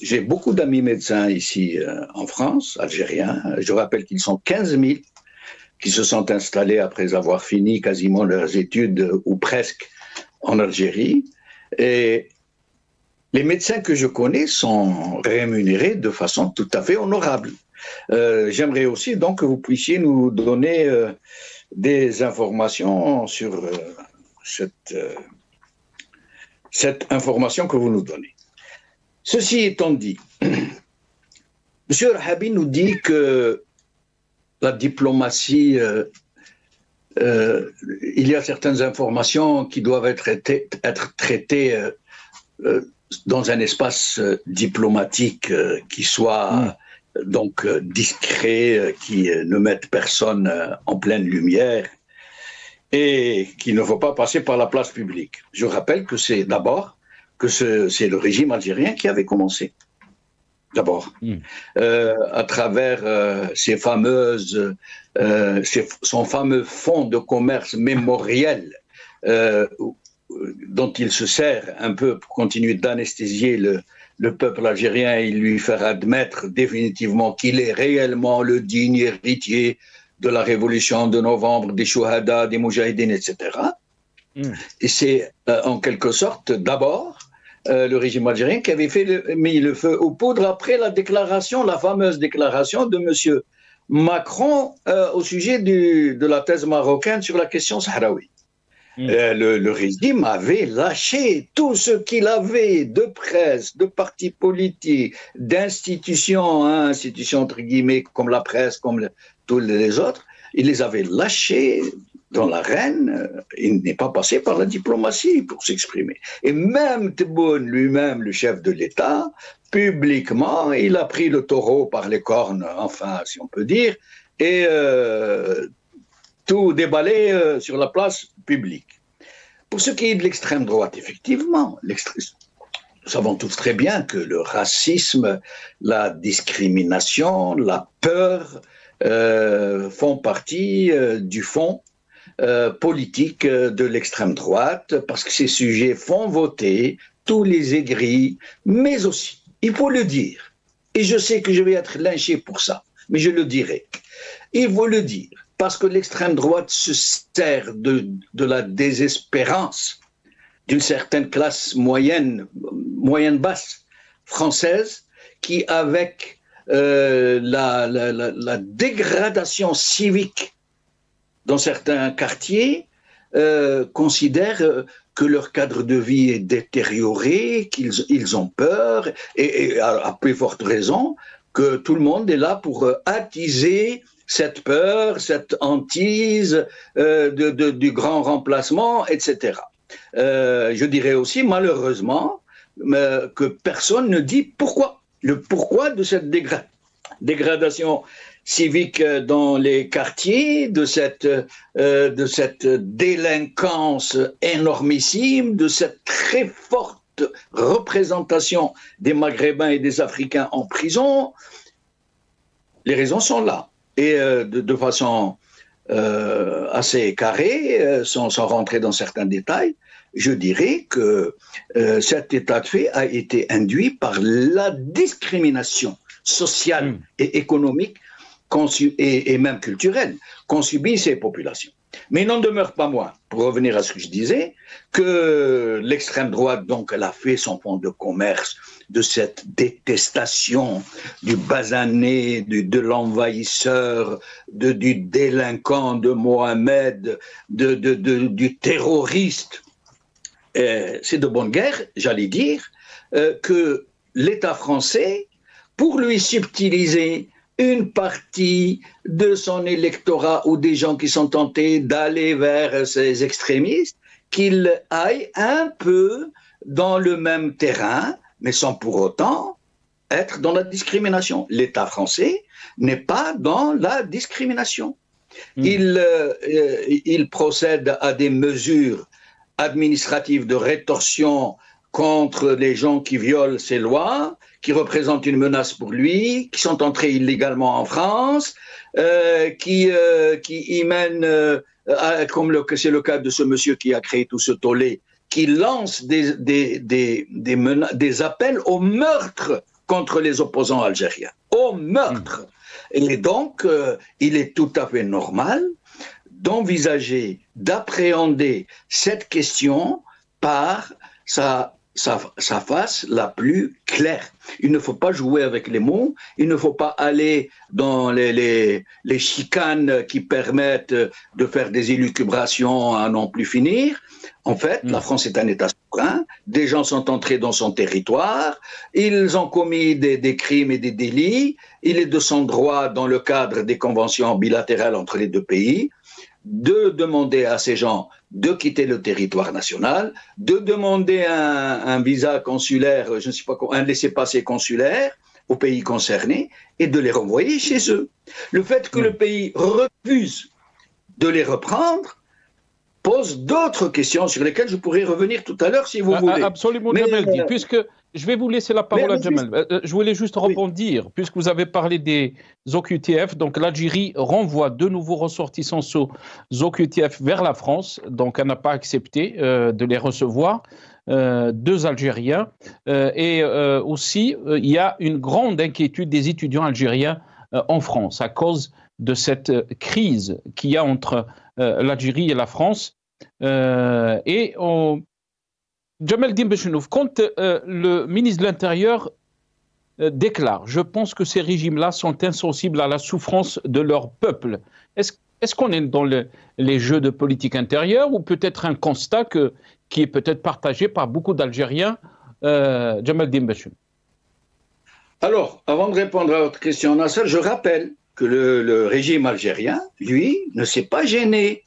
J'ai beaucoup d'amis médecins ici en France, algériens. Je rappelle qu'ils sont 15 000 qui se sont installés après avoir fini quasiment leurs études ou presque en Algérie. Et les médecins que je connais sont rémunérés de façon tout à fait honorable. J'aimerais aussi donc que vous puissiez nous donner des informations sur cette information que vous nous donnez. Ceci étant dit, M. Rahabi nous dit que la diplomatie, il y a certaines informations qui doivent être traitées dans un espace diplomatique qui soit donc discret, qui ne mette personne en pleine lumière et qu'il ne faut pas passer par la place publique. Je rappelle que c'est d'abord c'est le régime algérien qui avait commencé. D'abord, à travers son fameux fonds de commerce mémoriel dont il se sert un peu pour continuer d'anesthésier le peuple algérien et lui faire admettre définitivement qu'il est réellement le digne héritier de la révolution de novembre, des Chouhada, des Moujahidines, etc. Et c'est en quelque sorte d'abord le régime algérien qui avait mis le feu aux poudres après la fameuse déclaration de M. Macron au sujet de la thèse marocaine sur la question sahraoui. Le régime avait lâché tout ce qu'il avait de presse, de partis politiques, d'institutions, institutions entre guillemets comme la presse, comme tous les autres. Il les avait lâchés dans l'arène. Il n'est pas passé par la diplomatie pour s'exprimer. Et même Tebboune lui-même, le chef de l'État, publiquement, il a pris le taureau par les cornes, enfin, si on peut dire, et tout déballé sur la place publique. Pour ce qui est de l'extrême droite, effectivement, nous savons tous très bien que le racisme, la discrimination, la peur font partie du fond politique de l'extrême droite, parce que ces sujets font voter tous les aigris, mais aussi, il faut le dire, et je sais que je vais être lynché pour ça, mais je le dirai, il faut le dire, parce que l'extrême droite se sert de la désespérance d'une certaine classe moyenne basse française qui, avec la dégradation civique dans certains quartiers, considèrent que leur cadre de vie est détérioré, qu'ils ont peur, et à plus forte raison, que tout le monde est là pour attiser cette peur, cette hantise du grand remplacement, etc. Je dirais aussi, malheureusement, que personne ne dit pourquoi. Le pourquoi de cette dégradation civique dans les quartiers, de cette délinquance énormissime, de cette très forte représentation des Maghrébins et des Africains en prison. Les raisons sont là. Et de façon assez carrée, sans rentrer dans certains détails, je dirais que cet état de fait a été induit par la discrimination sociale et économique et même culturelle qu'ont subi ces populations. Mais il n'en demeure pas moins, pour revenir à ce que je disais, que l'extrême droite, donc, elle a fait son fonds de commerce de cette détestation du basané, de l'envahisseur, du délinquant de Mohamed, du terroriste. C'est de bonne guerre, j'allais dire, que l'État français, pour lui subtiliser une partie de son électorat ou des gens qui sont tentés d'aller vers ces extrémistes, qu'il aille un peu dans le même terrain, mais sans pour autant être dans la discrimination. L'État français n'est pas dans la discrimination. Il procède à des mesures administratives de rétorsion contre les gens qui violent ces lois, qui représentent une menace pour lui, qui sont entrés illégalement en France, qui y mènent, comme c'est le cas de ce monsieur qui a créé tout ce tollé, qui lance des appels au meurtre contre les opposants algériens. Au meurtre. Et donc, il est tout à fait normal d'envisager, d'appréhender cette question par sa face la plus claire. Il ne faut pas jouer avec les mots, il ne faut pas aller dans les chicanes qui permettent de faire des élucubrations à n'en plus finir. En fait, la France est un État souverain, des gens sont entrés dans son territoire, ils ont commis des crimes et des délits, il est de son droit, dans le cadre des conventions bilatérales entre les deux pays, de demander à ces gens de quitter le territoire national, de demander un visa consulaire, je ne sais pas, un laissez-passer consulaire aux pays concernés et de les renvoyer chez eux. Le fait que le pays refuse de les reprendre pose d'autres questions sur lesquelles je pourrais revenir tout à l'heure si vous voulez. Absolument, Djamal, puisque je vais vous laisser la parole à Djamal. Je voulais juste rebondir, puisque vous avez parlé des OQTF. Donc l'Algérie renvoie de nouveaux ressortissants sous OQTF vers la France. Donc elle n'a pas accepté de les recevoir. 2 Algériens. Et aussi, il y a une grande inquiétude des étudiants algériens en France à cause de cette crise qu'il y a entre l'Algérie et la France. Jamal Din Benchenouf, quand le ministre de l'Intérieur déclare « Je pense que ces régimes-là sont insensibles à la souffrance de leur peuple », est-ce qu'on est dans les jeux de politique intérieure ou peut-être un constat qui est peut-être partagé par beaucoup d'Algériens, Jamal Din Benchenouf? Alors, avant de répondre à votre question, Nasser, je rappelle que le régime algérien, lui, ne s'est pas gêné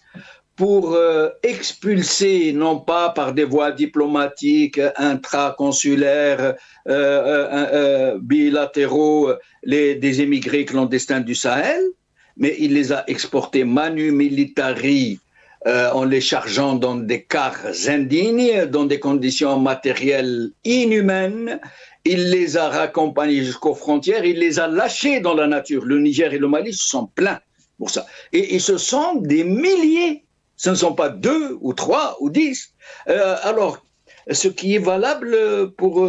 pour expulser, non pas par des voies diplomatiques, intraconsulaires, bilatéraux, des émigrés clandestins du Sahel, mais il les a exportés manu militari en les chargeant dans des cars indignes, dans des conditions matérielles inhumaines. Il les a raccompagnés jusqu'aux frontières, il les a lâchés dans la nature. Le Niger et le Mali se sont plaints pour ça. Et ce sont des milliers. Ce ne sont pas 2 ou 3 ou 10. Alors, ce qui est valable pour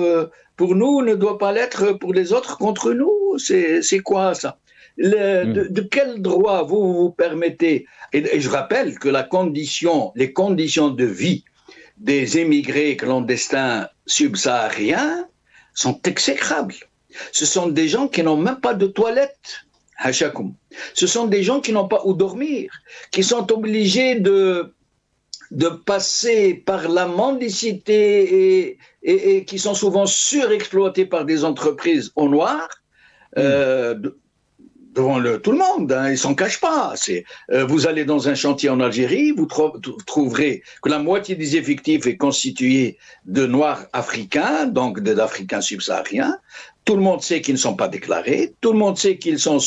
nous ne doit pas l'être pour les autres contre nous. C'est quoi ça? De quel droit vous permettez? Et je rappelle que les conditions de vie des émigrés clandestins subsahariens sont exécrables. Ce sont des gens qui n'ont même pas de toilette. Ce sont des gens qui n'ont pas où dormir, qui sont obligés de passer par la mendicité et qui sont souvent surexploités par des entreprises au noir, devant tout le monde, hein, ils ne s'en cachent pas. Vous allez dans un chantier en Algérie, vous trouverez que la moitié des effectifs est constituée de Noirs africains, donc d'Africains subsahariens. Tout le monde sait qu'ils ne sont pas déclarés, tout le monde sait qu'ils sont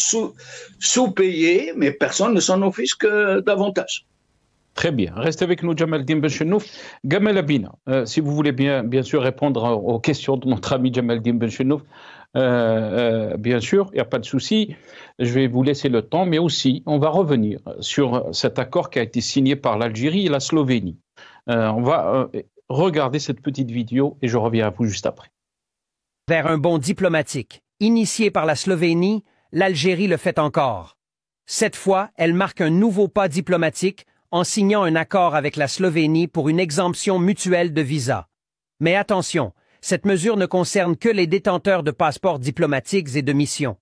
sous-payés, mais personne ne s'en offusque davantage. Très bien. Restez avec nous, Jamal Din Benchenouf. Gamel Abina, si vous voulez bien sûr répondre aux questions de notre ami Jamal Din Benchenouf, bien sûr, il n'y a pas de souci. Je vais vous laisser le temps, mais aussi, on va revenir sur cet accord qui a été signé par l'Algérie et la Slovénie. On va Regardez cette petite vidéo et je reviens à vous juste après. Vers un bond diplomatique. Initié par la Slovénie, l'Algérie le fait encore. Cette fois, elle marque un nouveau pas diplomatique en signant un accord avec la Slovénie pour une exemption mutuelle de visa. Mais attention, cette mesure ne concerne que les détenteurs de passeports diplomatiques et de mission.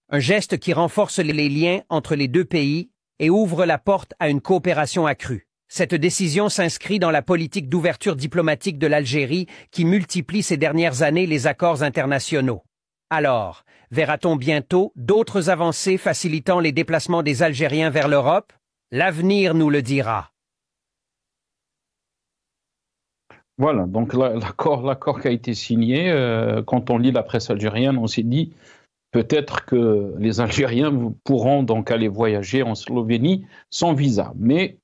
Un geste qui renforce les liens entre les deux pays et ouvre la porte à une coopération accrue. Cette décision s'inscrit dans la politique d'ouverture diplomatique de l'Algérie qui multiplie ces dernières années les accords internationaux. Alors, verra-t-on bientôt d'autres avancées facilitant les déplacements des Algériens vers l'Europe? L'avenir nous le dira. Voilà, donc l'accord qui a été signé, quand on lit la presse algérienne, on s'est dit peut-être que les Algériens pourront donc aller voyager en Slovénie sans visa. Mais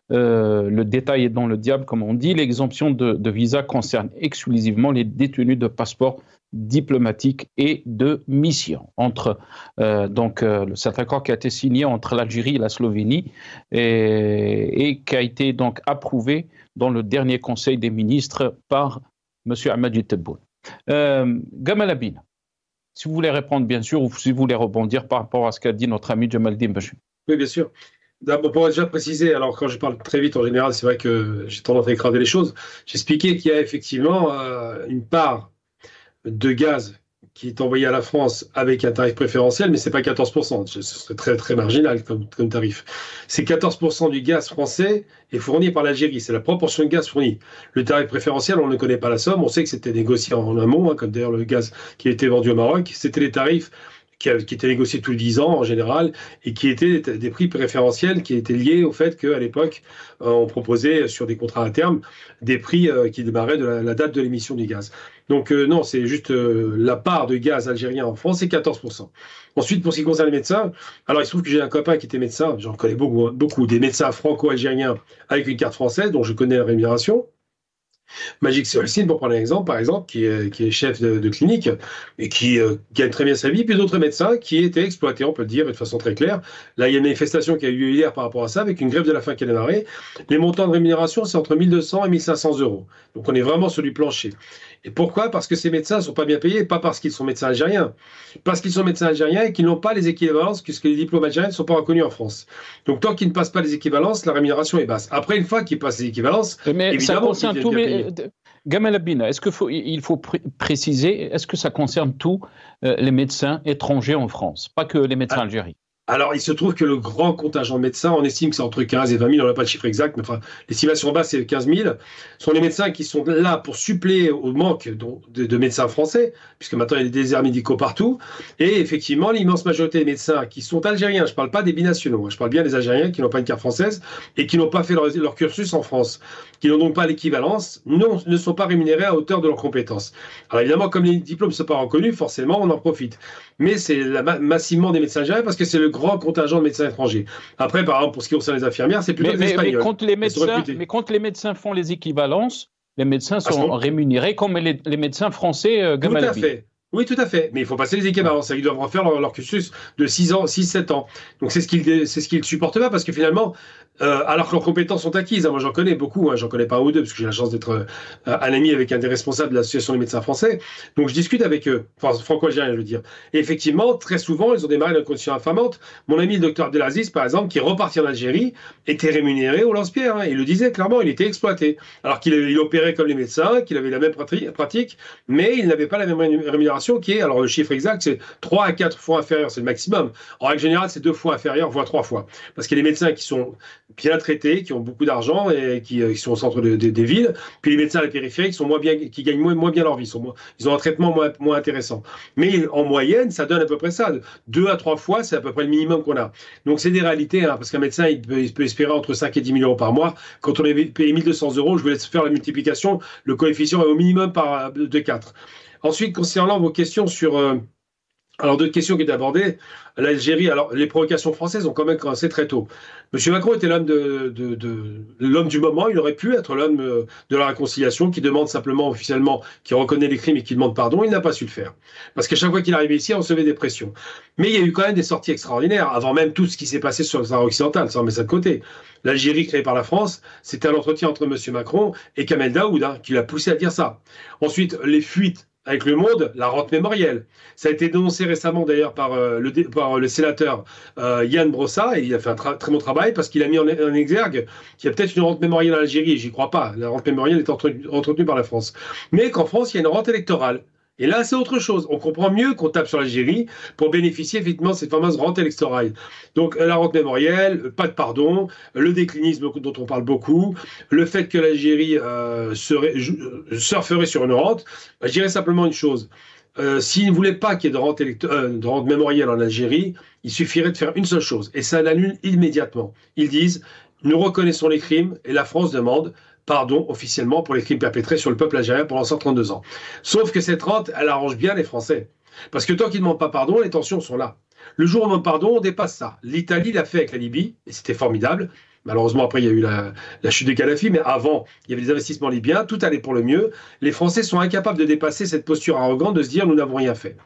le détail est dans le diable, comme on dit. L'exemption de visa concerne exclusivement les détenus de passeports diplomatiques et de mission. Cet accord qui a été signé entre l'Algérie et la Slovénie et qui a été donc approuvé dans le dernier Conseil des ministres par M. Ahmadji Tebboune. Gamal Abine, si vous voulez répondre bien sûr, ou si vous voulez rebondir par rapport à ce qu'a dit notre ami Jamaldine Bachir. Oui, bien sûr. D'abord, pour déjà préciser, alors quand je parle très vite en général, c'est vrai que j'ai tendance à écraser les choses. J'expliquais qu'il y a effectivement une part de gaz qui est envoyé à la France avec un tarif préférentiel, mais ce n'est pas 14%. Ce serait très, très marginal comme tarif. C'est 14% du gaz français est fourni par l'Algérie. C'est la proportion de gaz fourni. Le tarif préférentiel, on ne connaît pas la somme. On sait que c'était négocié en amont, comme d'ailleurs le gaz qui a été vendu au Maroc. C'était les tarifs qui étaient négociés tous les 10 ans en général et qui étaient des prix préférentiels qui étaient liés au fait qu'à l'époque, on proposait sur des contrats à terme des prix qui démarraient de la date de l'émission du gaz. Donc non, c'est juste la part de gaz algérien en France, c'est 14%. Ensuite, pour ce qui concerne les médecins, alors il se trouve que j'ai un copain qui était médecin, j'en connais beaucoup, des médecins franco-algériens avec une carte française, dont je connais la rémunération. Magic Solcine, pour prendre un exemple, par exemple, qui est chef de clinique et qui gagne très bien sa vie, puis d'autres médecins qui étaient exploités, on peut le dire de façon très claire. Là, il y a une manifestation qui a eu lieu hier par rapport à ça, avec une grève de la faim qui a démarré. Les montants de rémunération, c'est entre 1 200 et 1 500 euros. Donc on est vraiment sur du plancher. Et pourquoi? Parce que ces médecins ne sont pas bien payés, pas parce qu'ils sont médecins algériens. Parce qu'ils sont médecins algériens et qu'ils n'ont pas les équivalences, puisque les diplômes algériens ne sont pas reconnus en France. Donc tant qu'ils ne passent pas les équivalences, la rémunération est basse. Après, une fois qu'ils passent les équivalences, mais évidemment, ça concerne tous Gamal Abina, est-ce qu'il faut préciser, est-ce que ça concerne tous les médecins étrangers en France, pas que les médecins algériens? Alors, il se trouve que le grand contingent de médecins, on estime que c'est entre 15 et 20 000, on n'a pas le chiffre exact, mais enfin, l'estimation basse, c'est 15 000, sont les médecins qui sont là pour suppléer au manque de médecins français, puisque maintenant il y a des déserts médicaux partout, et effectivement, l'immense majorité des médecins qui sont algériens, je ne parle pas des binationaux, je parle bien des Algériens qui n'ont pas une carte française et qui n'ont pas fait leur cursus en France, qui n'ont donc pas l'équivalence, ne sont pas rémunérés à hauteur de leurs compétences. Alors évidemment, comme les diplômes ne sont pas reconnus, forcément, on en profite. Mais c'est massivement des médecins algériens parce que c'est le grand contingent de médecins étrangers. Après, par exemple, pour ce qui concerne les infirmières, c'est plutôt des Espagnols. Mais quand les médecins font les équivalences, les médecins sont rémunérés comme les médecins français. Tout à fait. Oui, tout à fait. Mais il faut passer les équivalences. Ils doivent refaire leur cursus de 6-7 ans. Donc c'est ce qu'ils ne supportent pas parce que finalement, alors que leurs compétences sont acquises, moi j'en connais beaucoup, j'en connais pas un ou deux parce que j'ai la chance d'être un ami avec un des responsables de l'association des médecins français. Donc je discute avec eux, enfin franco-algériens je veux dire. Et effectivement, très souvent, ils ont démarré dans une condition infamante. Mon ami le docteur Abdelaziz, par exemple, qui est reparti en Algérie, était rémunéré au lance-pierre. Il le disait clairement, il était exploité. Alors qu'il opérait comme les médecins, qu'il avait la même pratique, mais il n'avait pas la même rémunération qui est, alors le chiffre exact, c'est 3 à 4 fois inférieur, c'est le maximum. En règle générale, c'est 2 fois inférieur, voire 3 fois. Parce qu'il y a des médecins qui sont bien traités, qui ont beaucoup d'argent et qui sont au centre des villes. Puis les médecins à la périphérie qui gagnent moins bien leur vie. Ils ont un traitement moins intéressant. Mais en moyenne, ça donne à peu près ça. 2 à 3 fois, c'est à peu près le minimum qu'on a. Donc c'est des réalités, parce qu'un médecin, il peut espérer entre 5 et 10 000 euros par mois. Quand on est payé 1 200 euros, je vous laisse faire la multiplication. Le coefficient est au minimum de 4. Ensuite, concernant vos questions sur Alors, d'autres questions qui étaient abordées. L'Algérie, alors les provocations françaises ont quand même commencé très tôt. M. Macron était l'homme l'homme du moment, il aurait pu être l'homme de la réconciliation qui demande simplement officiellement, qui reconnaît les crimes et qui demande pardon, il n'a pas su le faire. Parce qu'à chaque fois qu'il arrivait ici, on recevait des pressions. Mais il y a eu quand même des sorties extraordinaires, avant même tout ce qui s'est passé sur le Sahara occidental, ça on met ça de côté. L'Algérie créée par la France, c'était un entretien entre M. Macron et Kamel Daoud, qui l'a poussé à dire ça. Ensuite, les fuites avec Le Monde, la rente mémorielle. Ça a été dénoncé récemment d'ailleurs par le sénateur Yann Brossa, et il a fait un très bon travail parce qu'il a mis en exergue qu'il y a peut-être une rente mémorielle en Algérie, j'y crois pas, la rente mémorielle est entretenue par la France. Mais qu'en France, il y a une rente électorale. Et là, c'est autre chose. On comprend mieux qu'on tape sur l'Algérie pour bénéficier effectivement de cette fameuse rente électorale. Donc, la rente mémorielle, pas de pardon, le déclinisme dont on parle beaucoup, le fait que l'Algérie surferait sur une rente. Je dirais simplement une chose. S'ils ne voulaient pas qu'il y ait de rente mémorielle en Algérie, il suffirait de faire une seule chose. Et ça l'annule immédiatement. Ils disent, nous reconnaissons les crimes et la France demande pardon officiellement pour les crimes perpétrés sur le peuple algérien pendant 132 ans. Sauf que cette rente, elle arrange bien les Français. Parce que tant qu'ils ne demandent pas pardon, les tensions sont là. Le jour où on demande pardon, on dépasse ça. L'Italie l'a fait avec la Libye, et c'était formidable. Malheureusement, après, il y a eu la chute de Kadhafi, mais avant, il y avait des investissements libyens, tout allait pour le mieux. Les Français sont incapables de dépasser cette posture arrogante de se dire « nous n'avons rien fait ».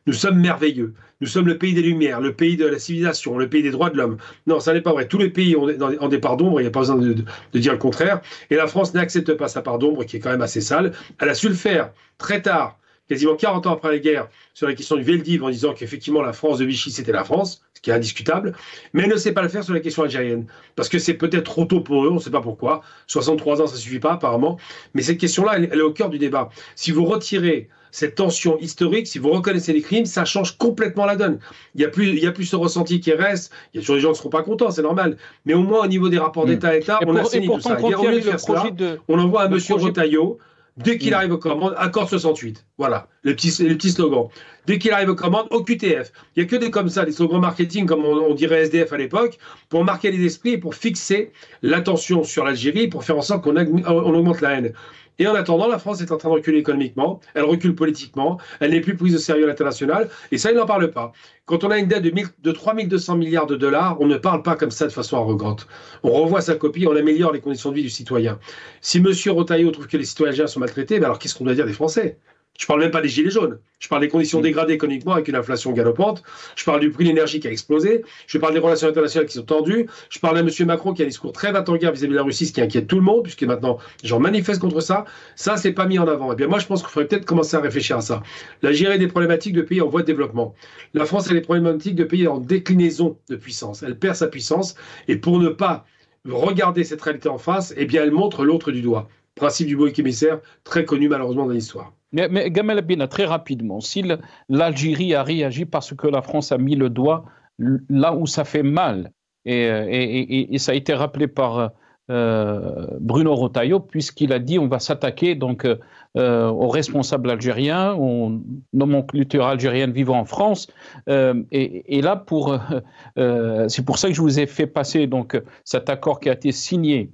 Nous sommes merveilleux. Nous sommes le pays des Lumières, le pays de la civilisation, le pays des droits de l'homme. Non, ça n'est pas vrai. Tous les pays ont des parts d'ombre, il n'y a pas besoin de dire le contraire. Et la France n'accepte pas sa part d'ombre, qui est quand même assez sale. Elle a su le faire très tard, quasiment 40 ans après la guerre, sur la question du Veldiv, en disant qu'effectivement la France de Vichy, c'était la France, ce qui est indiscutable, mais elle ne sait pas le faire sur la question algérienne. Parce que c'est peut-être trop tôt pour eux, on ne sait pas pourquoi. 63 ans, ça ne suffit pas, apparemment. Mais cette question-là, elle est au cœur du débat. Si vous retirez cette tension historique, si vous reconnaissez les crimes, ça change complètement la donne. Il n'y a plus ce ressenti qui reste. Il y a toujours des gens qui ne seront pas contents, c'est normal. Mais au moins, au niveau des rapports d'État à État, on assainit tout ça. Au lieu de faire cela, on envoie à M. Retailleau, dès qu'il arrive aux commandes, accord 68. Voilà, les petits slogans. Dès qu'il arrive aux commandes, au QTF. Il n'y a que des comme ça, des slogans marketing, comme on dirait SDF à l'époque, pour marquer les esprits et pour fixer l'attention sur l'Algérie, pour faire en sorte qu'on augmente la haine. Et en attendant, la France est en train de reculer économiquement, elle recule politiquement, elle n'est plus prise au sérieux à l'international, et ça, il n'en parle pas. Quand on a une dette de 3 200 milliards de dollars, on ne parle pas comme ça de façon arrogante. On revoit sa copie, on améliore les conditions de vie du citoyen. Si M. Retailleau trouve que les citoyens algériens sont maltraités, ben alors qu'est-ce qu'on doit dire des Français ? Je ne parle même pas des gilets jaunes. Je parle des conditions dégradées économiquement avec une inflation galopante. Je parle du prix de l'énergie qui a explosé. Je parle des relations internationales qui sont tendues. Je parle de M. Macron qui a un discours très va-t-en-guerre vis-à-vis de la Russie, ce qui inquiète tout le monde, puisque maintenant, les gens manifestent contre ça. Ça, c'est pas mis en avant. Et bien, moi, je pense qu'il faudrait peut-être commencer à réfléchir à ça. L'Algérie des problématiques de pays en voie de développement. La France a des problématiques de pays en déclinaison de puissance. Elle perd sa puissance. Et pour ne pas regarder cette réalité en face, eh bien, elle montre l'autre du doigt. Principe du bouc émissaire, très connu malheureusement dans l'histoire. Mais Gamal Abina, très rapidement, si l'Algérie a réagi parce que la France a mis le doigt là où ça fait mal, et ça a été rappelé par Bruno Retailleau, puisqu'il a dit on va s'attaquer donc aux responsables algériens, aux nomenclatures algériennes vivant en France, et là c'est pour ça que je vous ai fait passer donc cet accord qui a été signé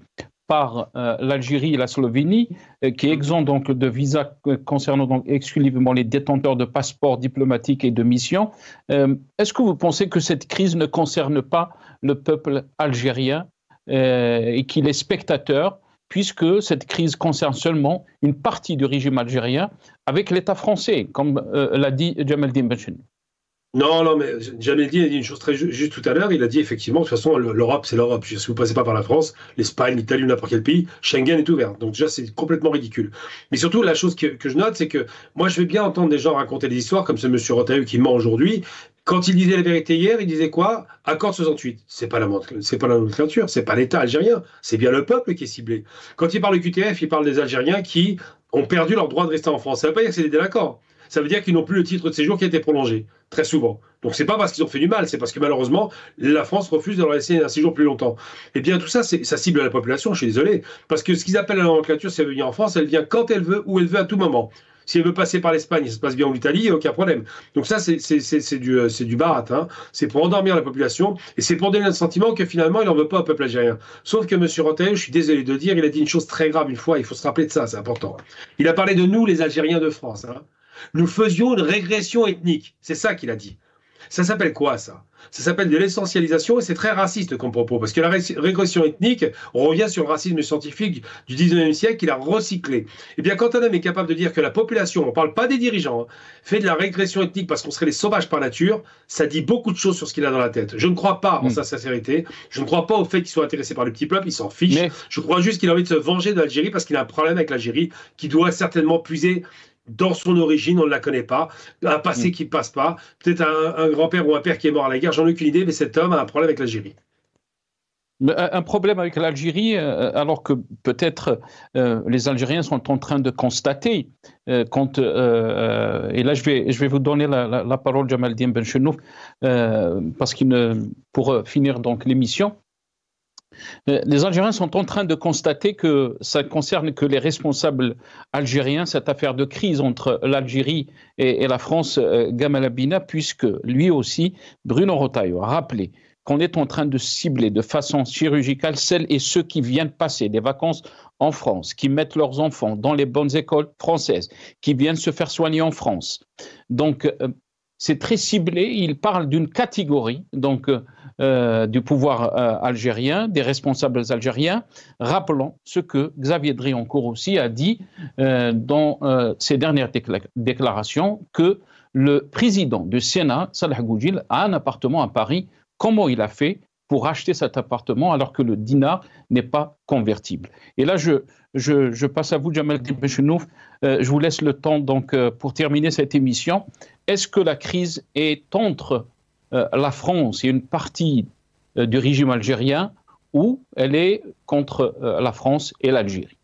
par l'Algérie et la Slovénie, qui est exempt donc de visa concernant donc exclusivement les détenteurs de passeports diplomatiques et de missions. Est-ce que vous pensez que cette crise ne concerne pas le peuple algérien et qu'il est spectateur, puisque cette crise concerne seulement une partie du régime algérien avec l'État français, comme l'a dit Jamaldine Benchen? Non, mais Jamaldine a dit une chose très juste tout à l'heure. Il a dit effectivement, de toute façon, l'Europe, c'est l'Europe. Si vous ne passez pas par la France, l'Espagne, l'Italie ou n'importe quel pays, Schengen est ouvert. Donc déjà, c'est complètement ridicule. Mais surtout, la chose que je note, c'est que moi, je vais bien entendre des gens raconter des histoires comme ce monsieur Retailleau qui ment aujourd'hui. Quand il disait la vérité hier, il disait quoi? Accord 68. C'est pas la nomenclature, c'est pas l'État algérien, c'est bien le peuple qui est ciblé. Quand il parle du QTF, il parle des Algériens qui ont perdu leur droit de rester en France. Ça ne veut pas dire que c'est des délinquants. Ça veut dire qu'ils n'ont plus le titre de séjour qui a été prolongé, très souvent. Donc c'est pas parce qu'ils ont fait du mal, c'est parce que malheureusement, la France refuse de leur laisser un séjour plus longtemps. Eh bien tout ça, ça cible la population, je suis désolé. Parce que ce qu'ils appellent la nomenclature, c'est venir en France, elle vient quand elle veut, où elle veut, à tout moment. Si elle veut passer par l'Espagne, ça se passe bien en Italie, il n'y a aucun problème. Donc ça, c'est du barat. Hein. C'est pour endormir la population et c'est pour donner le sentiment que finalement, il n'en veut pas au peuple algérien. Sauf que M. Retailleau, je suis désolé de le dire, il a dit une chose très grave une fois, il faut se rappeler de ça, c'est important. Il a parlé de nous, les Algériens de France. Hein. Nous faisions une régression ethnique. C'est ça qu'il a dit. Ça s'appelle quoi, ça? Ça s'appelle de l'essentialisation et c'est très raciste comme propos. Parce que la régression ethnique, on revient sur le racisme scientifique du 19e siècle qu'il a recyclé. Eh bien, quand un homme est capable de dire que la population, on ne parle pas des dirigeants, hein, fait de la régression ethnique parce qu'on serait des sauvages par nature, ça dit beaucoup de choses sur ce qu'il a dans la tête. Je ne crois pas en sa sincérité. Je ne crois pas au fait qu'il soit intéressé par le petit peuple. Il s'en fiche. Mais... Je crois juste qu'il a envie de se venger de l'Algérie parce qu'il a un problème avec l'Algérie qui doit certainement puiser dans son origine, on ne la connaît pas, un passé qui ne passe pas, peut-être un grand-père ou un père qui est mort à la guerre, j'en ai aucune idée, mais cet homme a un problème avec l'Algérie. Un problème avec l'Algérie, alors que peut-être les Algériens sont en train de constater, et là je vais vous donner la parole, Jamaldine Benchenouf, parce pour finir donc l'émission, les Algériens sont en train de constater que ça ne concerne que les responsables algériens, cette affaire de crise entre l'Algérie et la France, Gamal Abina, puisque lui aussi, Bruno Retailleau, a rappelé qu'on est en train de cibler de façon chirurgicale celles et ceux qui viennent passer des vacances en France, qui mettent leurs enfants dans les bonnes écoles françaises, qui viennent se faire soigner en France. Donc, c'est très ciblé. Il parle d'une catégorie donc, du pouvoir algérien, des responsables algériens, rappelant ce que Xavier Driancourt aussi a dit dans ses dernières déclarations, que le président du Sénat, Salah Goudjil, a un appartement à Paris. Comment il a fait pour acheter cet appartement alors que le dinar n'est pas convertible? Et là, je passe à vous, Jamaldine Benchenouf. Je vous laisse le temps donc, pour terminer cette émission. Est-ce que la crise est entre la France et une partie du régime algérien ou elle est contre la France et l'Algérie?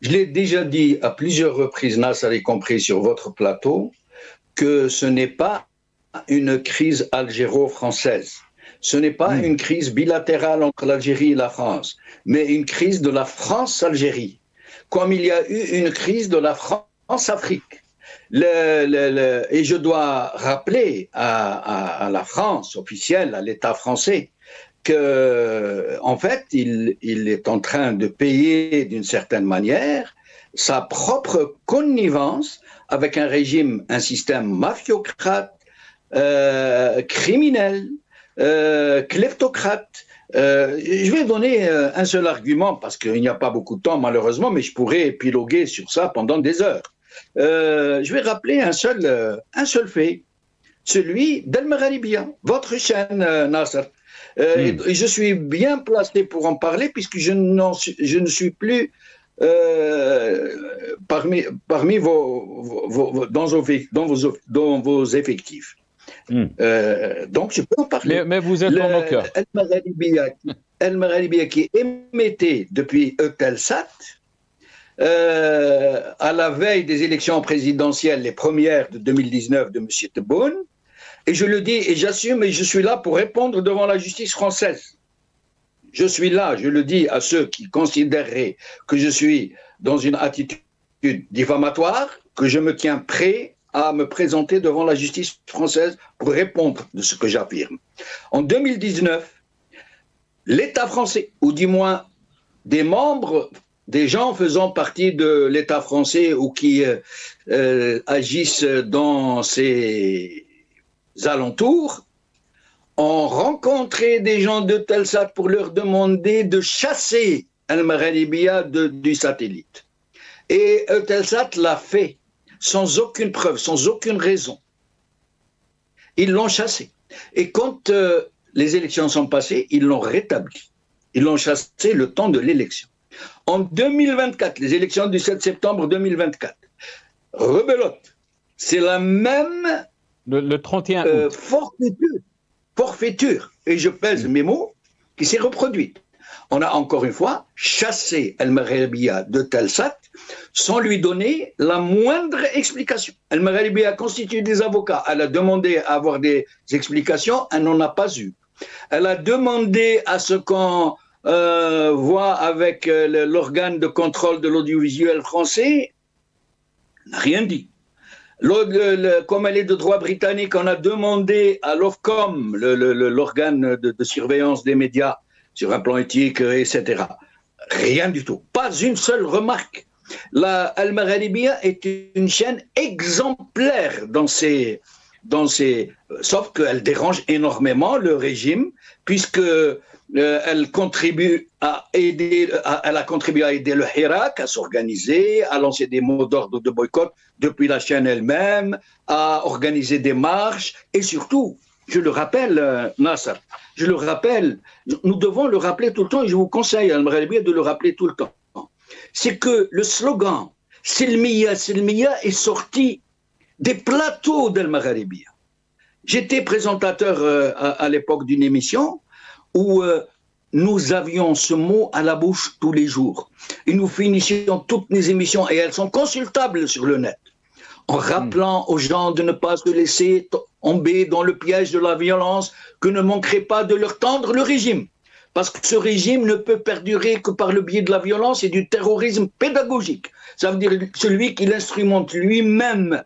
Je l'ai déjà dit à plusieurs reprises, Nasser, y compris sur votre plateau, que ce n'est pas une crise algéro-française. Ce n'est pas une crise bilatérale entre l'Algérie et la France, mais une crise de la France-Algérie, comme il y a eu une crise de la France-Afrique. Et je dois rappeler à la France officielle, à l'État français, que en fait, il est en train de payer d'une certaine manière sa propre connivence avec un régime, un système mafiocrate, criminel, kleptocrate. Je vais donner un seul argument parce qu'il n'y a pas beaucoup de temps malheureusement, mais je pourrais épiloguer sur ça pendant des heures. Je vais rappeler un seul fait, celui d'El-Magharibia, votre chaîne, Nasser. Et je suis bien placé pour en parler puisque je ne suis plus parmi dans vos effectifs. Donc je peux en parler. Mais vous êtes dans nos cœurs. El-Magharibia qui émettait depuis Eutelsat, à la veille des élections présidentielles, les premières de 2019 de M. Tebboune, et je le dis et j'assume et je suis là pour répondre devant la justice française. Je suis là, je le dis à ceux qui considéreraient que je suis dans une attitude diffamatoire, que je me tiens prêt à me présenter devant la justice française pour répondre de ce que j'affirme. En 2019, l'État français, ou du moins des membres, des gens faisant partie de l'État français ou qui agissent dans ces alentours, ont rencontré des gens de Telsat pour leur demander de chasser El-Magharibia du satellite. Et Telsat l'a fait sans aucune preuve, sans aucune raison. Ils l'ont chassé. Et quand les élections sont passées, ils l'ont rétabli. Ils l'ont chassé le temps de l'élection. En 2024, les élections du 7 septembre 2024, rebelote, c'est la même le 31 août. Forfaiture, et je pèse mes mots, qui s'est reproduite. On a encore une fois chassé El-Magharibia de Telsat sans lui donner la moindre explication. El-Magharibia a constitué des avocats. Elle a demandé à avoir des explications, elle n'en a pas eu. Elle a demandé à ce qu'on voit avec l'organe de contrôle de l'audiovisuel français, n'a rien dit. Comme elle est de droit britannique, on a demandé à l'Ofcom, l'organe de surveillance des médias, sur un plan éthique, etc. Rien du tout. Pas une seule remarque. Al-Magharibia est une chaîne exemplaire sauf qu'elle dérange énormément le régime, puisque elle a contribué à aider le Hirak à s'organiser, à lancer des mots d'ordre de boycott depuis la chaîne elle-même, à organiser des marches, et surtout, je le rappelle, Nasser, nous devons le rappeler tout le temps, et je vous conseille, Al-Magharibia, de le rappeler tout le temps. C'est que le slogan « Silmiya, Silmiya » est sorti des plateaux d'Al-Magharibia. J'étais présentateur à l'époque d'une émission où nous avions ce mot à la bouche tous les jours. Et nous finissions toutes les émissions, et elles sont consultables sur le net, en rappelant aux gens de ne pas se laisser tomber dans le piège de la violence, que ne manquerait pas de leur tendre le régime. Parce que ce régime ne peut perdurer que par le biais de la violence et du terrorisme pédagogique. Ça veut dire celui qui l'instrumente lui-même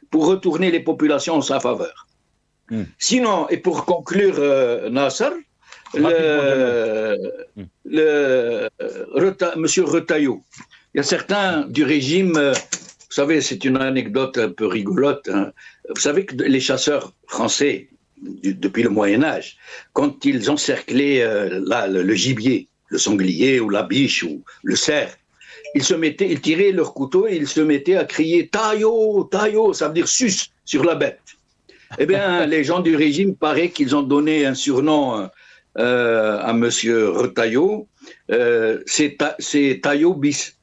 pour retourner les populations en sa faveur. Sinon, et pour conclure, Nasser, Monsieur Retailleau, il y a certains du régime, vous savez, c'est une anecdote un peu rigolote, hein. Vous savez que les chasseurs français, depuis le Moyen-Âge, quand ils encerclaient le gibier, le sanglier ou la biche ou le cerf, ils tiraient leur couteau et ils se mettaient à crier « Taillot, Taillot », ça veut dire « sus » sur la bête. Eh bien, les gens du régime, paraît qu'ils ont donné un surnom à Monsieur Retailleau, c'est Taillot bis.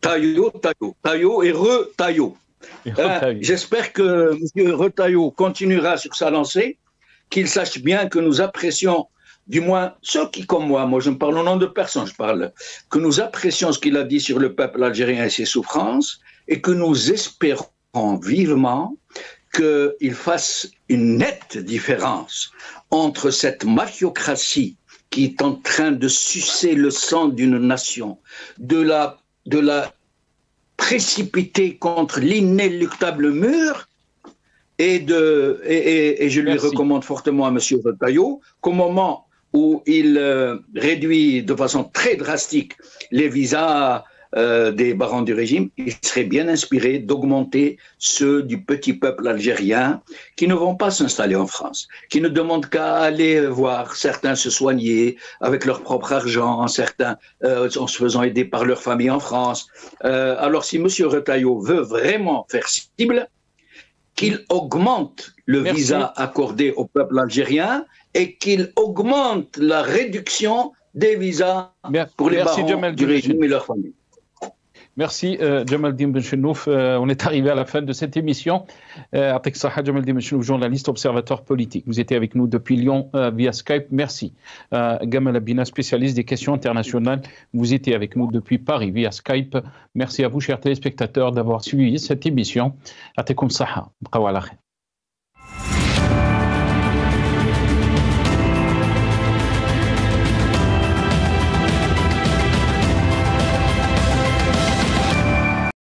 Taillot et Retailleau. J'espère que M. Retailleau continuera sur sa lancée, qu'il sache bien que nous apprécions, du moins ceux qui, comme moi je ne parle au nom de personne, que nous apprécions ce qu'il a dit sur le peuple algérien et ses souffrances, et que nous espérons vivement qu'il fasse une nette différence entre cette mafiocratie qui est en train de sucer le sang d'une nation, de la précipiter contre l'inéluctable mur, et je lui recommande fortement à M. Retailleau qu'au moment où il réduit de façon très drastique les visas des barons du régime, il serait bien inspiré d'augmenter ceux du petit peuple algérien qui ne vont pas s'installer en France, qui ne demandent qu'à aller voir certains se soigner avec leur propre argent, certains en se faisant aider par leur famille en France. Alors si M. Retailleau veut vraiment faire cible, qu'il augmente le visa accordé au peuple algérien et qu'il augmente la réduction des visas pour les barons du régime et leurs familles. Merci Jamaldine Benchenouf. On est arrivé à la fin de cette émission. Atek Saha, Jamaldine Benchenouf, journaliste, observateur politique. Vous étiez avec nous depuis Lyon via Skype. Merci. Gamal Abina, spécialiste des questions internationales. Vous étiez avec nous depuis Paris via Skype. Merci à vous, chers téléspectateurs, d'avoir suivi cette émission. Atekum Saha.